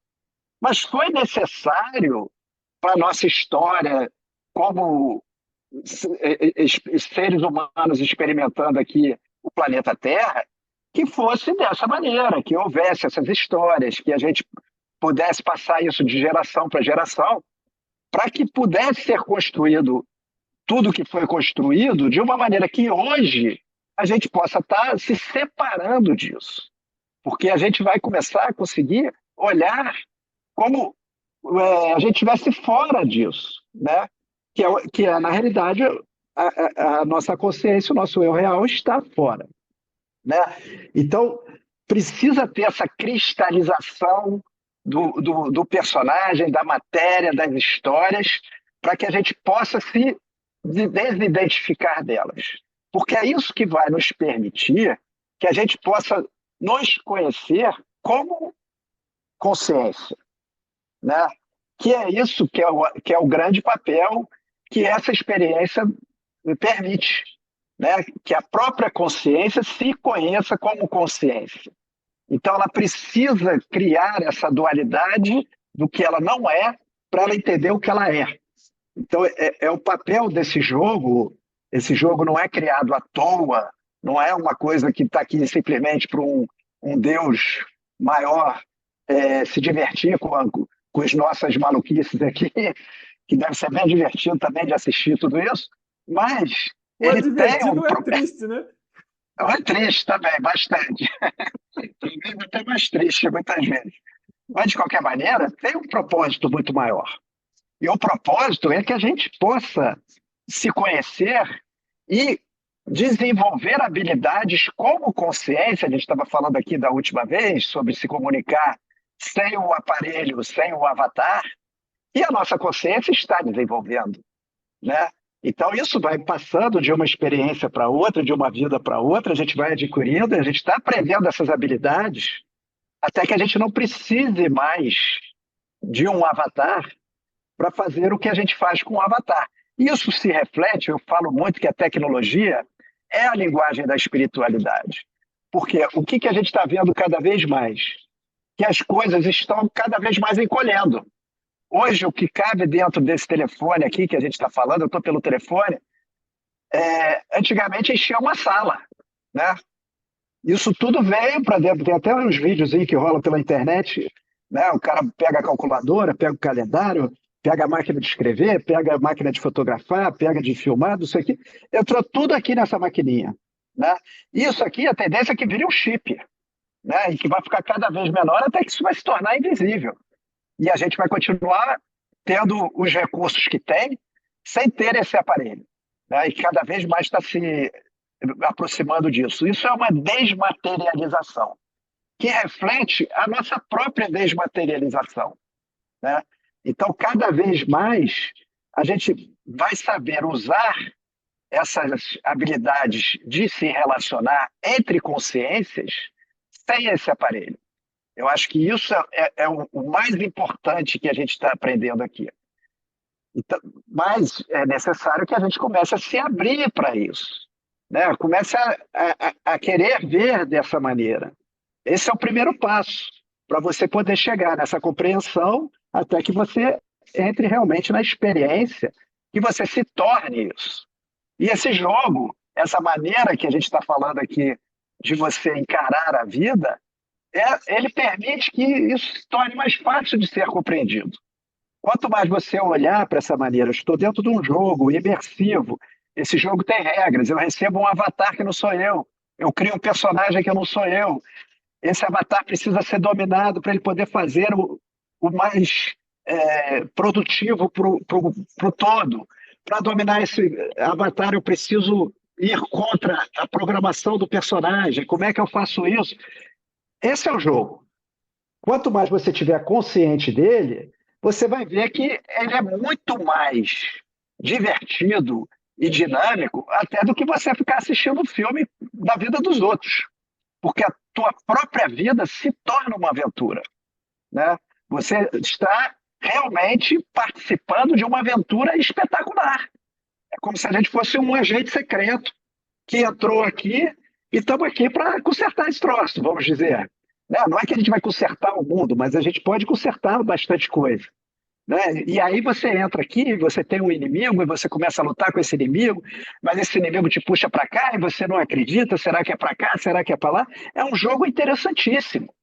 Speaker 3: mas foi necessário para a nossa história, como seres humanos experimentando aqui o planeta Terra, que fosse dessa maneira, que houvesse essas histórias, que a gente pudesse passar isso de geração para geração, para que pudesse ser construído tudo que foi construído de uma maneira que hoje a gente possa estar se separando disso. Porque a gente vai começar a conseguir olhar como a gente estivesse fora disso, né? Na realidade, a nossa consciência, o nosso eu real está fora, né? Então, precisa ter essa cristalização do personagem, da matéria, das histórias, para que a gente possa se desidentificar delas. Porque é isso que vai nos permitir que a gente possa nos conhecer como consciência, né? Que é isso que é o grande papel que essa experiência permite, né? Que a própria consciência se conheça como consciência. Então, ela precisa criar essa dualidade do que ela não é para ela entender o que ela é. Então, é o papel desse jogo. Esse jogo não é criado à toa, não é uma coisa que está aqui simplesmente para um Deus maior se divertir com as nossas maluquices aqui, que deve ser bem divertido também de assistir tudo isso, mas
Speaker 2: ele divertido é triste, né?
Speaker 3: É triste também, bastante. Até mais triste muitas vezes. Mas, de qualquer maneira, tem um propósito muito maior. E o propósito é que a gente possa se conhecer e desenvolver habilidades como consciência. A gente estava falando aqui da última vez sobre se comunicar sem o aparelho, sem o avatar, e a nossa consciência está desenvolvendo, né? Então, isso vai passando de uma experiência para outra, de uma vida para outra, a gente vai adquirindo, a gente está aprendendo essas habilidades, até que a gente não precise mais de um avatar para fazer o que a gente faz com o avatar. Isso se reflete, eu falo muito que a tecnologia é a linguagem da espiritualidade. Porque o que a gente está vendo cada vez mais? Que as coisas estão cada vez mais encolhendo. Hoje, o que cabe dentro desse telefone aqui que a gente está falando, eu estou pelo telefone, antigamente enchia uma sala, né? Isso tudo veio para dentro. Tem até uns vídeos aí que rolam pela internet, né? O cara pega a calculadora, pega o calendário, pega a máquina de escrever, pega a máquina de fotografar, pega de filmar, não sei o quê. Entrou tudo aqui nessa maquininha, né? Isso aqui, a tendência é que vire um chip, né? E que vai ficar cada vez menor até que isso vai se tornar invisível. E a gente vai continuar tendo os recursos que tem sem ter esse aparelho. né? E cada vez mais está se aproximando disso. Isso é uma desmaterialização, que reflete a nossa própria desmaterialização, né? Então, cada vez mais, a gente vai saber usar essas habilidades de se relacionar entre consciências sem esse aparelho. Eu acho que isso é o mais importante que a gente está aprendendo aqui. Então, mas é necessário que a gente comece a se abrir para isso, né? Comece a querer ver dessa maneira. Esse é o primeiro passo para você poder chegar nessa compreensão até que você entre realmente na experiência, que você se torne isso. E esse jogo, essa maneira que a gente está falando aqui de você encarar a vida, ele permite que isso se torne mais fácil de ser compreendido. Quanto mais você olhar para essa maneira, eu estou dentro de um jogo imersivo, esse jogo tem regras, eu recebo um avatar que não sou eu crio um personagem que não sou eu, esse avatar precisa ser dominado para ele poder fazer o mais produtivo para o todo. Para dominar esse avatar, eu preciso ir contra a programação do personagem. Como é que eu faço isso? Esse é o jogo. Quanto mais você estiver consciente dele, você vai ver que ele é muito mais divertido e dinâmico até do que você ficar assistindo um filme da vida dos outros. Porque a tua própria vida se torna uma aventura, né? Você está realmente participando de uma aventura espetacular. É como se a gente fosse um agente secreto que entrou aqui e estamos aqui para consertar esse troço, vamos dizer. Né? Não é que a gente vai consertar o mundo, mas a gente pode consertar bastante coisa. Né? E aí você entra aqui, você tem um inimigo e você começa a lutar com esse inimigo, mas esse inimigo te puxa para cá e você não acredita, será que é para cá, será que é para lá? É um jogo interessantíssimo,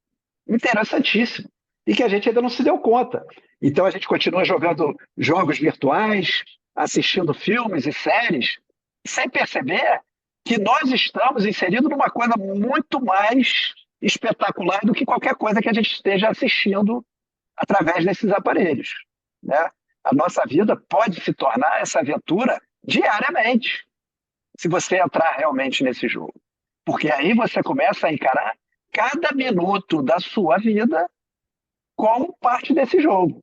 Speaker 3: interessantíssimo, e que a gente ainda não se deu conta. Então a gente continua jogando jogos virtuais, assistindo filmes e séries, sem perceber que nós estamos inseridos numa coisa muito mais espetacular do que qualquer coisa que a gente esteja assistindo através desses aparelhos, né? A nossa vida pode se tornar essa aventura diariamente, se você entrar realmente nesse jogo. Porque aí você começa a encarar cada minuto da sua vida como parte desse jogo.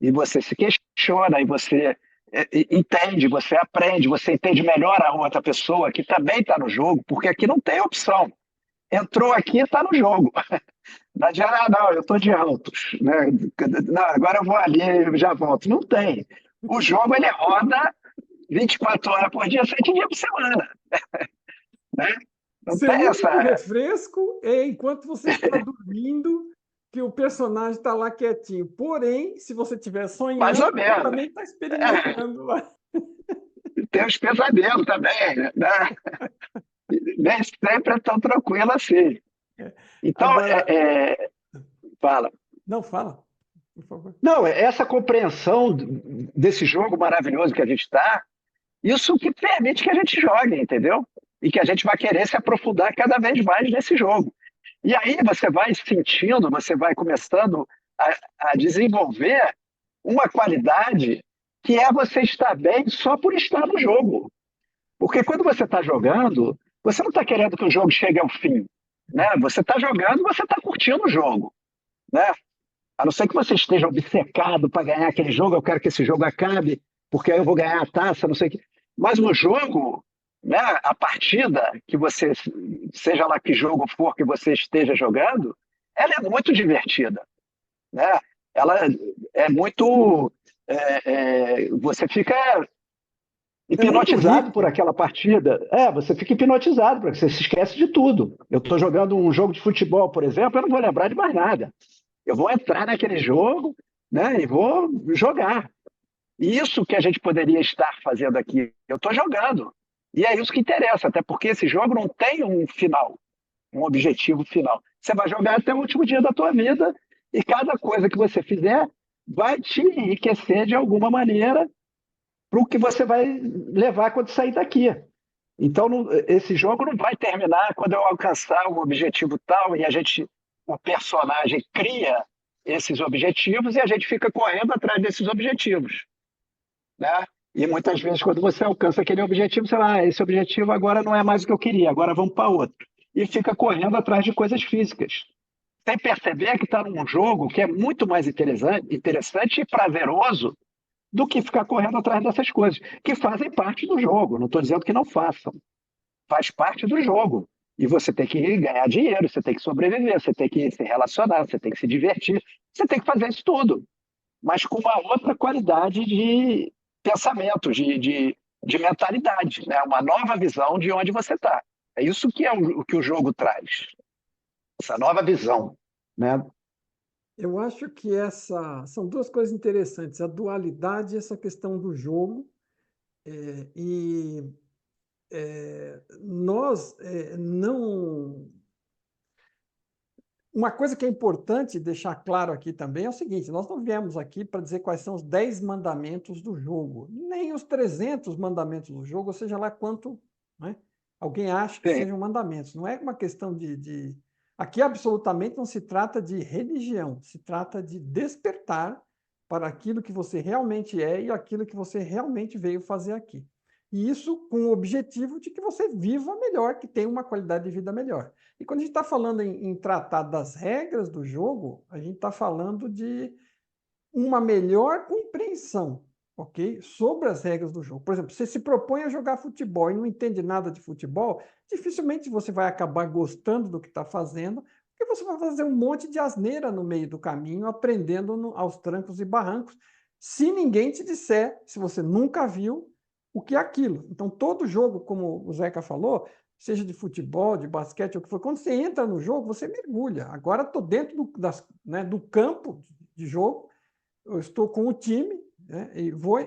Speaker 3: E você se questiona, e você entende, você aprende, você entende melhor a outra pessoa que também está no jogo, porque aqui não tem opção. Entrou aqui, está no jogo. Não adianta, não, eu estou de altos, né? Não, agora eu vou ali e já volto. Não tem. O jogo ele roda 24 horas por dia, 7 dias por semana. Né? Não
Speaker 2: Seu
Speaker 3: tem
Speaker 2: único
Speaker 3: essa.
Speaker 2: refresco é enquanto você está dormindo, que o personagem está lá quietinho. Porém, se você estiver
Speaker 3: Mais
Speaker 2: sonhando,
Speaker 3: ou
Speaker 2: você
Speaker 3: menos.
Speaker 2: também está experimentando lá.
Speaker 3: Tem os pesadelos também, né? Nem sempre é tão tranquilo assim. Então,
Speaker 2: Agora,
Speaker 3: fala.
Speaker 2: não fala, por favor.
Speaker 3: Não, essa compreensão desse jogo maravilhoso que a gente está, isso que permite que a gente jogue, entendeu? E que a gente vai querer se aprofundar cada vez mais nesse jogo. E aí você vai sentindo, você vai começando a desenvolver uma qualidade que é você estar bem só por estar no jogo. Porque quando você está jogando, você não está querendo que o jogo chegue ao fim, né? Você está jogando, você está curtindo o jogo, né? A não ser que você esteja obcecado para ganhar aquele jogo, eu quero que esse jogo acabe, porque aí eu vou ganhar a taça, não sei o quê. Mas no jogo, né, a partida, que você, seja lá que jogo for que você esteja jogando, ela é muito divertida, né? Ela é muito. Você fica hipnotizado por
Speaker 2: rico.
Speaker 3: aquela partida. Você fica hipnotizado, porque você se esquece de tudo. Eu estou jogando um jogo de futebol, por exemplo, eu não vou lembrar de mais nada. Eu vou entrar naquele jogo, né, e vou jogar. E isso que a gente poderia estar fazendo aqui, eu estou jogando. E é isso que interessa, até porque esse jogo não tem um final, um objetivo final. Você vai jogar até o último dia da tua vida e cada coisa que você fizer vai te enriquecer de alguma maneira para o que você vai levar quando sair daqui. Então, esse jogo não vai terminar quando eu alcançar um objetivo tal e o personagem cria esses objetivos e a gente fica correndo atrás desses objetivos, né? E muitas vezes, quando você alcança aquele objetivo, você fala, esse objetivo agora não é mais o que eu queria, agora vamos para outro. E fica correndo atrás de coisas físicas. Sem perceber que está num jogo que é muito mais interessante e prazeroso do que ficar correndo atrás dessas coisas, que fazem parte do jogo. Não estou dizendo que não façam. Faz parte do jogo. E você tem que ganhar dinheiro, você tem que sobreviver, você tem que se relacionar, você tem que se divertir, você tem que fazer isso tudo, mas com uma outra qualidade de pensamento, de mentalidade, né? Uma nova visão de onde você está. É isso que é o que o jogo traz, essa nova visão, né?
Speaker 2: Eu acho que são duas coisas interessantes, a dualidade e essa questão do jogo. E nós não. Uma coisa que é importante deixar claro aqui também é o seguinte: nós não viemos aqui para dizer quais são os 10 mandamentos do jogo, nem os 300 mandamentos do jogo, ou seja lá quanto, né, alguém acha que
Speaker 3: Sim.
Speaker 2: sejam mandamentos. Não é uma questão de. Aqui, absolutamente, não se trata de religião, se trata de despertar para aquilo que você realmente é e aquilo que você realmente veio fazer aqui. E isso com o objetivo de que você viva melhor, que tenha uma qualidade de vida melhor. E quando a gente está falando em tratar das regras do jogo, a gente está falando de uma melhor compreensão, ok? Sobre as regras do jogo. Por exemplo, você se propõe a jogar futebol e não entende nada de futebol, dificilmente você vai acabar gostando do que está fazendo, porque você vai fazer um monte de asneira no meio do caminho, aprendendo aos trancos e barrancos, se ninguém te disser, se você nunca viu, o que é aquilo. Então, todo jogo, como o Zeca falou, seja de futebol, de basquete, o que for, quando você entra no jogo, você mergulha. Agora estou dentro do campo de jogo, eu estou com o time, né, e vou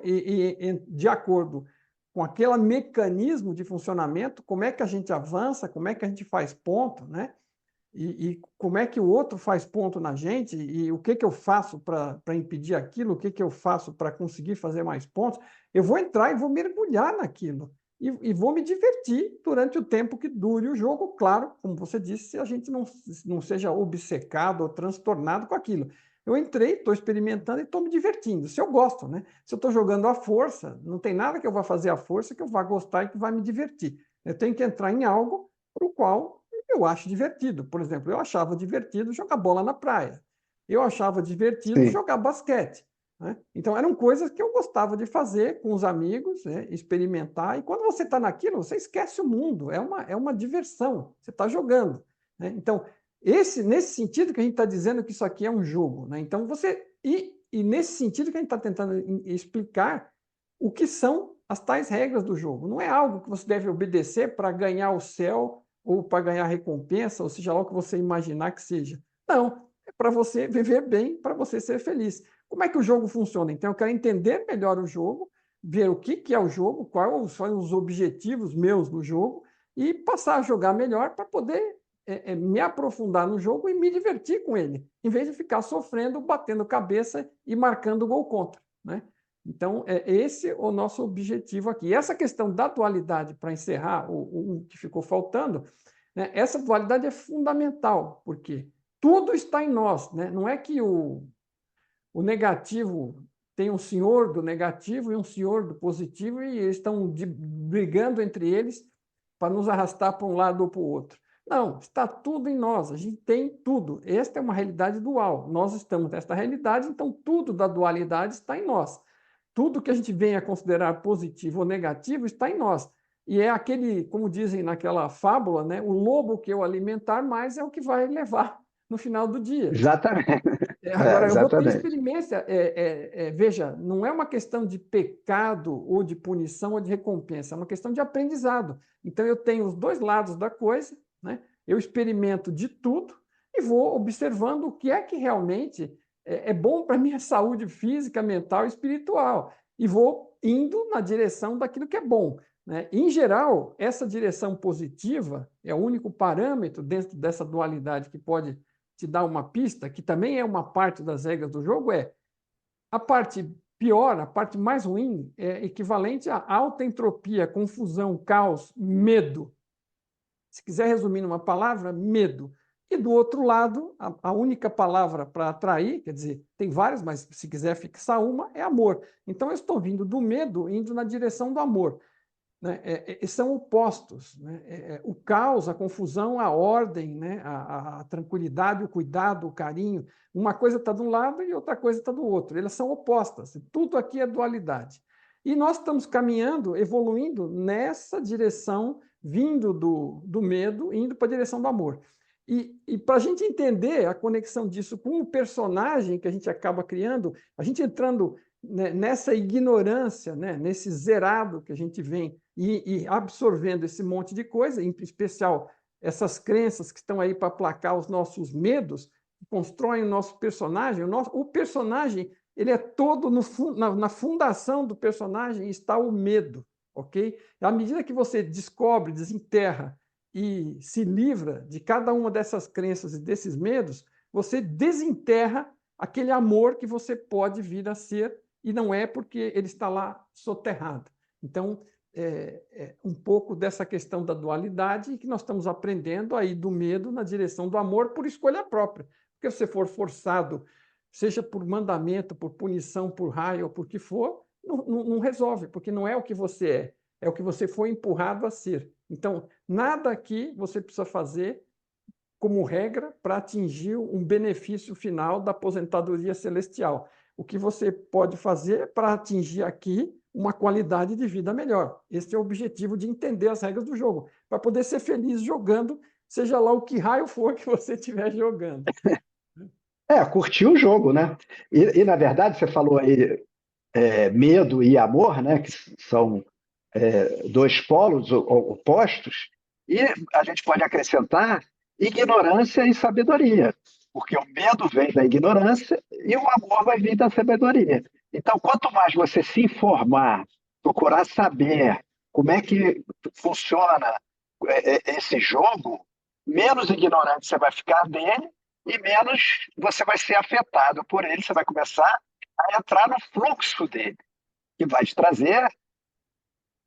Speaker 2: de acordo com aquele mecanismo de funcionamento, como é que a gente avança, como é que a gente faz ponto, né? E como é que o outro faz ponto na gente, e o que eu faço para impedir aquilo, o que eu faço para conseguir fazer mais pontos. Eu vou entrar e vou mergulhar naquilo. E vou me divertir durante o tempo que dure o jogo, claro, como você disse, se a gente não seja obcecado ou transtornado com aquilo. Eu entrei, estou experimentando e estou me divertindo. Se eu gosto, né? Se eu estou jogando à força, não tem nada que eu vá fazer à força que eu vá gostar e que vai me divertir. Eu tenho que entrar em algo para o qual eu acho divertido. Por exemplo, eu achava divertido jogar bola na praia. Eu achava divertido
Speaker 3: Sim.
Speaker 2: jogar basquete. Né? Então, eram coisas que eu gostava de fazer com os amigos, né? Experimentar. E quando você está naquilo, você esquece o mundo. É uma diversão. Você está jogando. Né? Então, nesse sentido que a gente está dizendo que isso aqui é um jogo. Né? Então, e nesse sentido que a gente está tentando explicar o que são as tais regras do jogo. Não é algo que você deve obedecer para ganhar o céu ou para ganhar recompensa, ou seja lá o que você imaginar que seja. Não, é para você viver bem, para você ser feliz. Como é que o jogo funciona? Então, eu quero entender melhor o jogo, ver o que é o jogo, quais são os objetivos meus no jogo, e passar a jogar melhor para poder me aprofundar no jogo e me divertir com ele, em vez de ficar sofrendo, batendo cabeça e marcando gol contra, né? Então, é esse o nosso objetivo aqui. E essa questão da dualidade, para encerrar o que ficou faltando, né, essa dualidade é fundamental, porque tudo está em nós. Né? Não é que o negativo tem um senhor do negativo e um senhor do positivo, e eles estão brigando entre eles para nos arrastar para um lado ou para o outro. Não, está tudo em nós, a gente tem tudo. Esta é uma realidade dual. Nós estamos nesta realidade, então tudo da dualidade está em nós. Tudo que a gente venha a considerar positivo ou negativo está em nós. E é aquele, como dizem naquela fábula, né? O lobo que eu alimentar mais é o que vai levar no final do dia.
Speaker 3: Exatamente.
Speaker 2: Agora, eu vou ter
Speaker 3: Exatamente.
Speaker 2: experiência. Veja, não é uma questão de pecado ou de punição ou de recompensa, é uma questão de aprendizado. Então, eu tenho os dois lados da coisa, né? Eu experimento de tudo e vou observando o que é que realmente é bom para a minha saúde física, mental e espiritual. E vou indo na direção daquilo que é bom. Né? Em geral, essa direção positiva é o único parâmetro dentro dessa dualidade que pode te dar uma pista, que também é uma parte das regras do jogo, é a parte pior, a parte mais ruim, é equivalente a alta entropia, confusão, caos, medo. Se quiser resumir numa palavra, medo. E do outro lado, a única palavra para atrair, quer dizer, tem várias, mas se quiser fixar uma, é amor. Então, eu estou vindo do medo, indo na direção do amor. Né? São opostos. Né? O caos, a confusão, a ordem, né? A tranquilidade, o cuidado, o carinho. Uma coisa está de um lado e outra coisa está do outro. Elas são opostas. Tudo aqui é dualidade. E nós estamos caminhando, evoluindo nessa direção, vindo do medo, indo para a direção do amor. E para a gente entender a conexão disso com o personagem que a gente acaba criando, a gente entrando nessa ignorância, né, nesse zerado que a gente vem e absorvendo esse monte de coisa, em especial essas crenças que estão aí para aplacar os nossos medos, que constroem o nosso personagem. O personagem, ele é todo na fundação do personagem está o medo, ok? À medida que você descobre, desenterra e se livra de cada uma dessas crenças e desses medos, você desenterra aquele amor que você pode vir a ser, e não é porque ele está lá soterrado. Então, um pouco dessa questão da dualidade que nós estamos aprendendo aí do medo na direção do amor por escolha própria. Porque se você for forçado, seja por mandamento, por punição, por raio ou por que for, não resolve, porque não é o que você é o que você foi empurrado a ser. Então, nada aqui você precisa fazer como regra para atingir um benefício final da aposentadoria celestial. O que você pode fazer para atingir aqui uma qualidade de vida melhor. Esse é o objetivo de entender as regras do jogo, para poder ser feliz jogando, seja lá o que raio for que você estiver jogando.
Speaker 3: Curtir o jogo, né? E na verdade, você falou aí medo e amor, né? Que são dois polos opostos, e a gente pode acrescentar ignorância e sabedoria, porque o medo vem da ignorância e o amor vai vir da sabedoria. Então, quanto mais você se informar, procurar saber como é que funciona esse jogo, menos ignorante você vai ficar dele e menos você vai ser afetado por ele, você vai começar a entrar no fluxo dele, que vai te trazer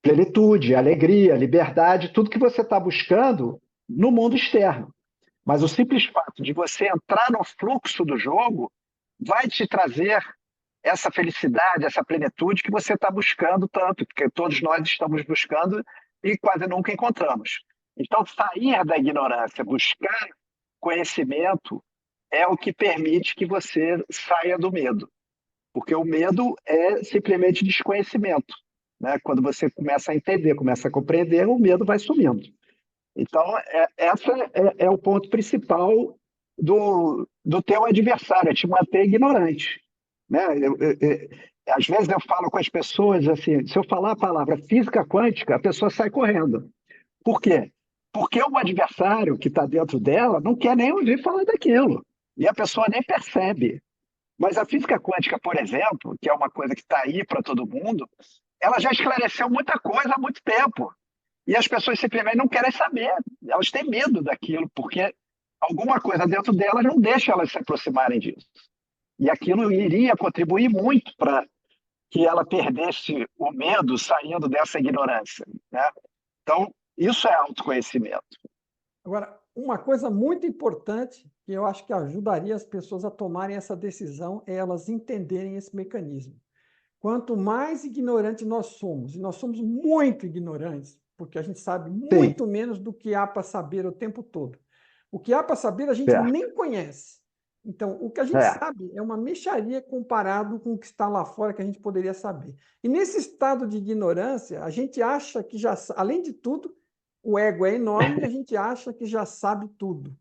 Speaker 3: plenitude, alegria, liberdade, tudo que você está buscando no mundo externo. Mas o simples fato de você entrar no fluxo do jogo vai te trazer essa felicidade, essa plenitude que você está buscando tanto, porque todos nós estamos buscando e quase nunca encontramos. Então, sair da ignorância, buscar conhecimento é o que permite que você saia do medo. Porque o medo é simplesmente desconhecimento. Né? Quando você começa a entender, começa a compreender, o medo vai sumindo. Então, esse é o ponto principal do teu adversário, é te manter ignorante. Né? Às vezes eu falo com as pessoas assim, se eu falar a palavra física quântica, a pessoa sai correndo. Por quê? Porque o adversário que está dentro dela não quer nem ouvir falar daquilo. E a pessoa nem percebe. Mas a física quântica, por exemplo, que é uma coisa que está aí para todo mundo, ela já esclareceu muita coisa há muito tempo. E as pessoas simplesmente não querem saber. Elas têm medo daquilo, porque alguma coisa dentro delas não deixa elas se aproximarem disso. E aquilo iria contribuir muito para que ela perdesse o medo saindo dessa ignorância. Né? Então, isso é autoconhecimento.
Speaker 2: Agora, uma coisa muito importante que eu acho que ajudaria as pessoas a tomarem essa decisão é elas entenderem esse mecanismo. Quanto mais ignorante nós somos, e nós somos muito ignorantes, porque a gente sabe muito menos do que há para saber o tempo todo. O que há para saber a gente nem conhece. Então, o que a gente sabe é uma mixaria comparado com o que está lá fora que a gente poderia saber. E nesse estado de ignorância, a gente acha que já, além de tudo, o ego é enorme e a gente acha que já sabe tudo.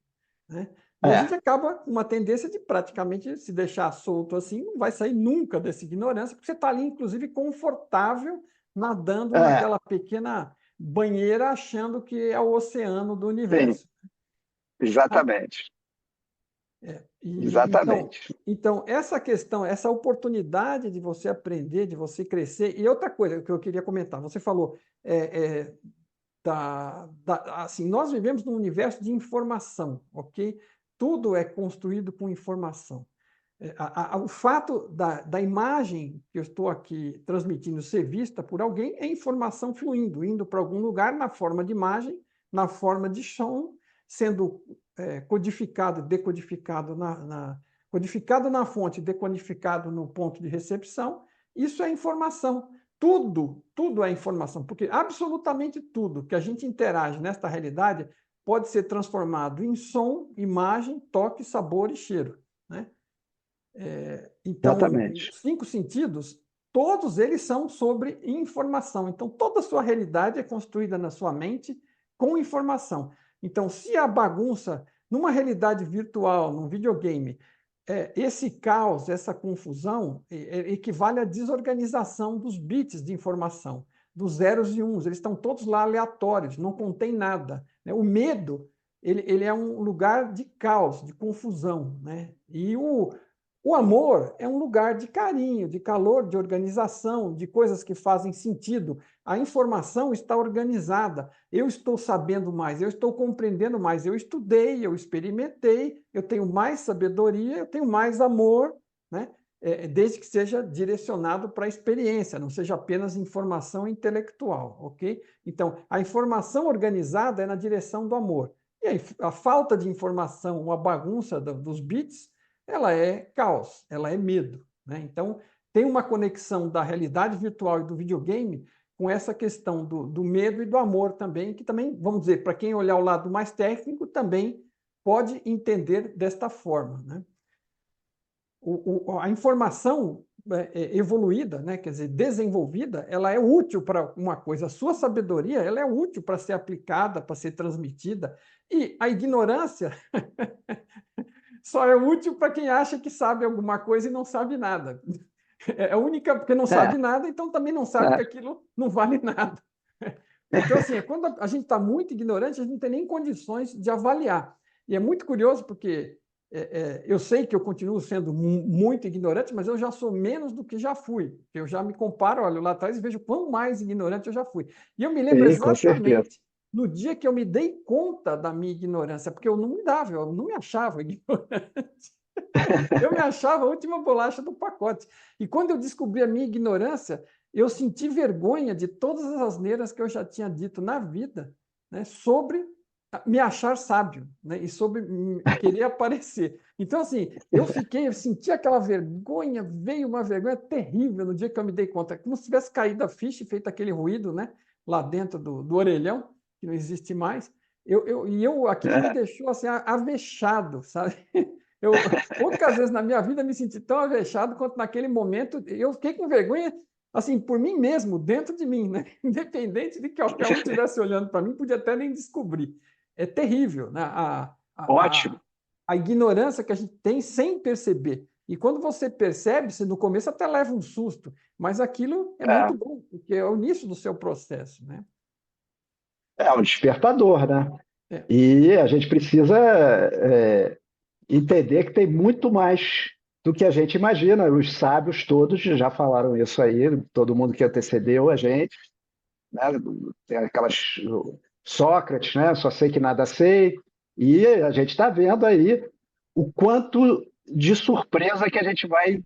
Speaker 2: Né? E a gente acaba com uma tendência de praticamente se deixar solto assim, não vai sair nunca dessa ignorância, porque você está ali, inclusive, confortável, nadando naquela pequena banheira, achando que é o oceano do universo.
Speaker 3: Sim, exatamente.
Speaker 2: Exatamente. Então, essa questão, essa oportunidade de você aprender, de você crescer, e outra coisa que eu queria comentar, você falou, assim, nós vivemos num universo de informação, ok? Tudo é construído com informação. O fato da imagem que eu estou aqui transmitindo ser vista por alguém é informação fluindo, indo para algum lugar na forma de imagem, na forma de som, sendo codificado, decodificado codificado na fonte, decodificado no ponto de recepção, isso é informação. Tudo é informação, porque absolutamente tudo que a gente interage nesta realidade pode ser transformado em som, imagem, toque, sabor e cheiro, né? Então,
Speaker 3: Exatamente.
Speaker 2: os 5 sentidos, todos eles são sobre informação. Então, toda a sua realidade é construída na sua mente com informação. Então, se a bagunça, numa realidade virtual, num videogame, esse caos, essa confusão, equivale à desorganização dos bits de informação, dos zeros e uns. Eles estão todos lá aleatórios, não contém nada, né? O medo, ele é um lugar de caos, de confusão, né? E o amor é um lugar de carinho, de calor, de organização, de coisas que fazem sentido. A informação está organizada. Eu estou sabendo mais, eu estou compreendendo mais. Eu estudei, eu experimentei, eu tenho mais sabedoria, eu tenho mais amor, né? Desde que seja direcionado para a experiência, não seja apenas informação intelectual, ok? Então, a informação organizada é na direção do amor. E aí, a falta de informação, uma bagunça dos bits, ela é caos, ela é medo, né? Então, tem uma conexão da realidade virtual e do videogame com essa questão do medo e do amor também, que também, vamos dizer, para quem olhar o lado mais técnico, também pode entender desta forma, né? A informação evoluída, né, quer dizer, desenvolvida, ela é útil para uma coisa. A sua sabedoria, ela é útil para ser aplicada, para ser transmitida. E a ignorância só é útil para quem acha que sabe alguma coisa e não sabe nada. É a única, porque não sabe nada, então também não sabe que aquilo não vale nada. Então, assim, quando a gente está muito ignorante, a gente não tem nem condições de avaliar. E é muito curioso, porque eu sei que eu continuo sendo muito ignorante, mas eu já sou menos do que já fui. Eu já me comparo, olho lá atrás e vejo quão mais ignorante eu já fui. E eu me lembro
Speaker 3: Com certeza.
Speaker 2: exatamente no dia que eu me dei conta da minha ignorância, porque eu não me dava, eu não me achava ignorante. Eu me achava a última bolacha do pacote. E quando eu descobri a minha ignorância, eu senti vergonha de todas as asneiras que eu já tinha dito na vida, né, sobre me achar sábio, né, e sobre querer aparecer. Então, assim, eu senti aquela vergonha, veio uma vergonha terrível no dia que eu me dei conta, como se tivesse caído a ficha e feito aquele ruído, né, lá dentro do orelhão, que não existe mais. Aquilo me deixou assim, avexado, sabe? Poucas vezes na minha vida me senti tão avexado quanto naquele momento. Eu fiquei com vergonha, assim, por mim mesmo, dentro de mim, né? Independente de que qualquer um estivesse olhando para mim, podia até nem descobrir. É terrível, né?
Speaker 3: Ótimo.
Speaker 2: A ignorância que a gente tem sem perceber. E quando você percebe, você no começo até leva um susto, mas aquilo é muito bom, porque é o início do seu processo, né?
Speaker 3: É um despertador, né? E a gente precisa entender que tem muito mais do que a gente imagina. Os sábios todos já falaram isso aí, todo mundo que antecedeu a gente, né? Tem aquelas Sócrates, né? Só sei que nada sei. E a gente está vendo aí o quanto de surpresa que a gente vai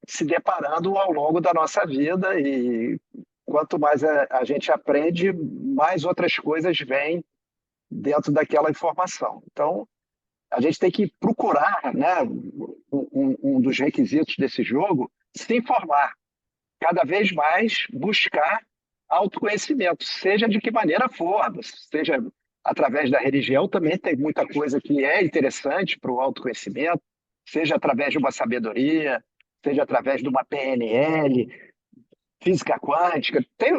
Speaker 3: se deparando ao longo da nossa vida, e quanto mais a gente aprende, mais outras coisas vêm dentro daquela informação. Então, a gente tem que procurar, né, um dos requisitos desse jogo, se informar, cada vez mais buscar autoconhecimento, seja de que maneira for, seja através da religião, também tem muita coisa que é interessante para o autoconhecimento, seja através de uma sabedoria, seja através de uma PNL, física quântica, tem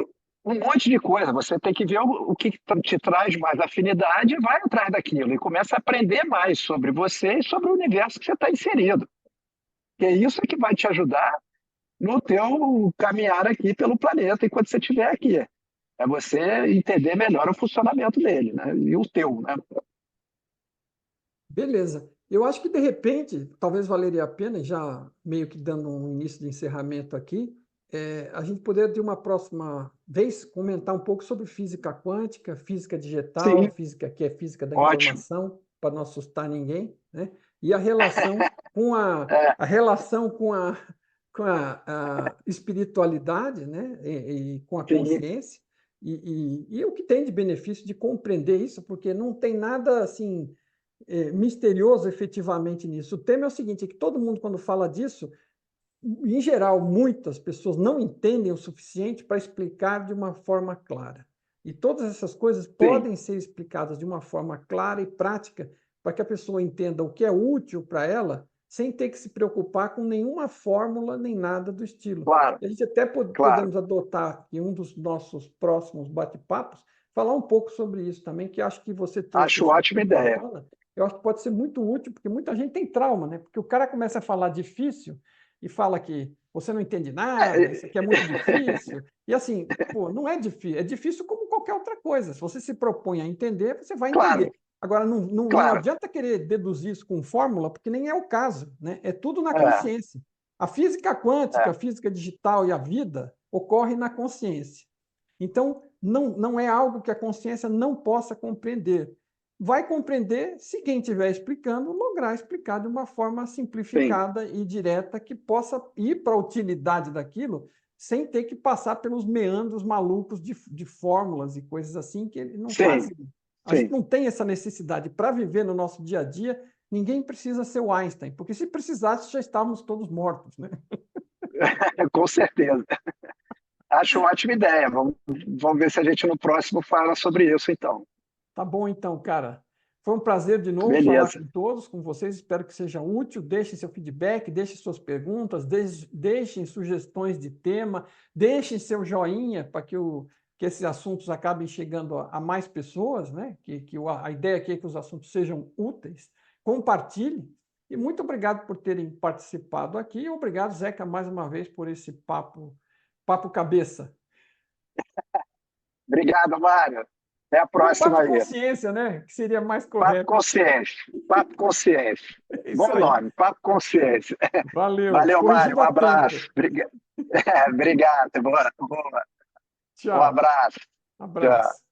Speaker 3: um monte de coisa. Você tem que ver o que te traz mais afinidade e vai atrás daquilo e começa a aprender mais sobre você e sobre o universo que você está inserido. E é isso que vai te ajudar no teu caminhar aqui pelo planeta enquanto você estiver aqui. É você entender melhor o funcionamento dele, né? E o teu, né?
Speaker 2: Beleza. Eu acho que, de repente, talvez valeria a pena, já meio que dando um início de encerramento aqui, a gente poder, de uma próxima vez, comentar um pouco sobre física quântica, física digital,
Speaker 3: Sim.
Speaker 2: física que é física da
Speaker 3: Ótimo.
Speaker 2: informação, para não assustar ninguém, né? E a relação com a relação com a espiritualidade, né? E com a
Speaker 3: Sim.
Speaker 2: consciência. E o que tem de benefício de compreender isso, porque não tem nada assim misterioso efetivamente nisso. O tema é o seguinte, é que todo mundo, quando fala disso, em geral, muitas pessoas não entendem o suficiente para explicar de uma forma clara. E todas essas coisas podem ser explicadas de uma forma clara e prática para que a pessoa entenda o que é útil para ela, sem ter que se preocupar com nenhuma fórmula nem nada do estilo.
Speaker 3: Claro,
Speaker 2: A gente até
Speaker 3: claro.
Speaker 2: podemos adotar em um dos nossos próximos bate-papos, falar um pouco sobre isso também, que acho que você trouxe
Speaker 3: Acho
Speaker 2: esse
Speaker 3: ótima
Speaker 2: assunto à
Speaker 3: ideia.
Speaker 2: tona. Eu acho que pode ser muito útil, porque muita gente tem trauma, né? Porque o cara começa a falar difícil e fala que você não entende nada, isso aqui é muito difícil. E assim, pô, não é difícil, é difícil como qualquer outra coisa. Se você se propõe a entender, você vai entender.
Speaker 3: Claro,
Speaker 2: Agora, não
Speaker 3: claro.
Speaker 2: adianta querer deduzir isso com fórmula, porque nem é o caso, né? É tudo na
Speaker 3: É,
Speaker 2: consciência. A física quântica,
Speaker 3: é.
Speaker 2: a física digital e a vida ocorre na consciência. Então, não é algo que a consciência não possa compreender. Vai compreender se quem estiver explicando lograr explicar de uma forma
Speaker 3: Sim,
Speaker 2: simplificada e direta que possa ir para a utilidade daquilo sem ter que passar pelos meandros malucos de fórmulas e coisas assim que não
Speaker 3: sim,
Speaker 2: fazem. A gente
Speaker 3: sim.
Speaker 2: não tem essa necessidade para viver no nosso dia a dia. Ninguém precisa ser o Einstein, porque se precisasse já estávamos todos mortos, né?
Speaker 3: Com certeza. Acho uma ótima ideia. Vamos ver se a gente no próximo fala sobre isso, então.
Speaker 2: Tá bom, então, cara. Foi um prazer de novo falar
Speaker 3: Beleza.
Speaker 2: com todos, com vocês. Espero que seja útil. Deixem seu feedback, deixem suas perguntas, deixem sugestões de tema, deixem seu joinha para que esses assuntos acabem chegando a mais pessoas, né? A ideia aqui é que os assuntos sejam úteis. Compartilhe. E muito obrigado por terem participado aqui. Obrigado, Zeca, mais uma vez por esse papo cabeça.
Speaker 3: Obrigado, Mário. Até a
Speaker 2: Ou
Speaker 3: próxima
Speaker 2: papo
Speaker 3: aí.
Speaker 2: consciência, né? Que seria mais
Speaker 3: Papo
Speaker 2: correto.
Speaker 3: Consciência. Papo Consciência.
Speaker 2: É isso
Speaker 3: Bom
Speaker 2: aí.
Speaker 3: nome, Papo Consciência.
Speaker 2: Valeu.
Speaker 3: Valeu, Mário. Um
Speaker 2: Corrigida a tempo.
Speaker 3: abraço. Obrigado. Obrigado. Boa, boa. Um
Speaker 2: Tchau.
Speaker 3: abraço. Tchau.
Speaker 2: Abraço.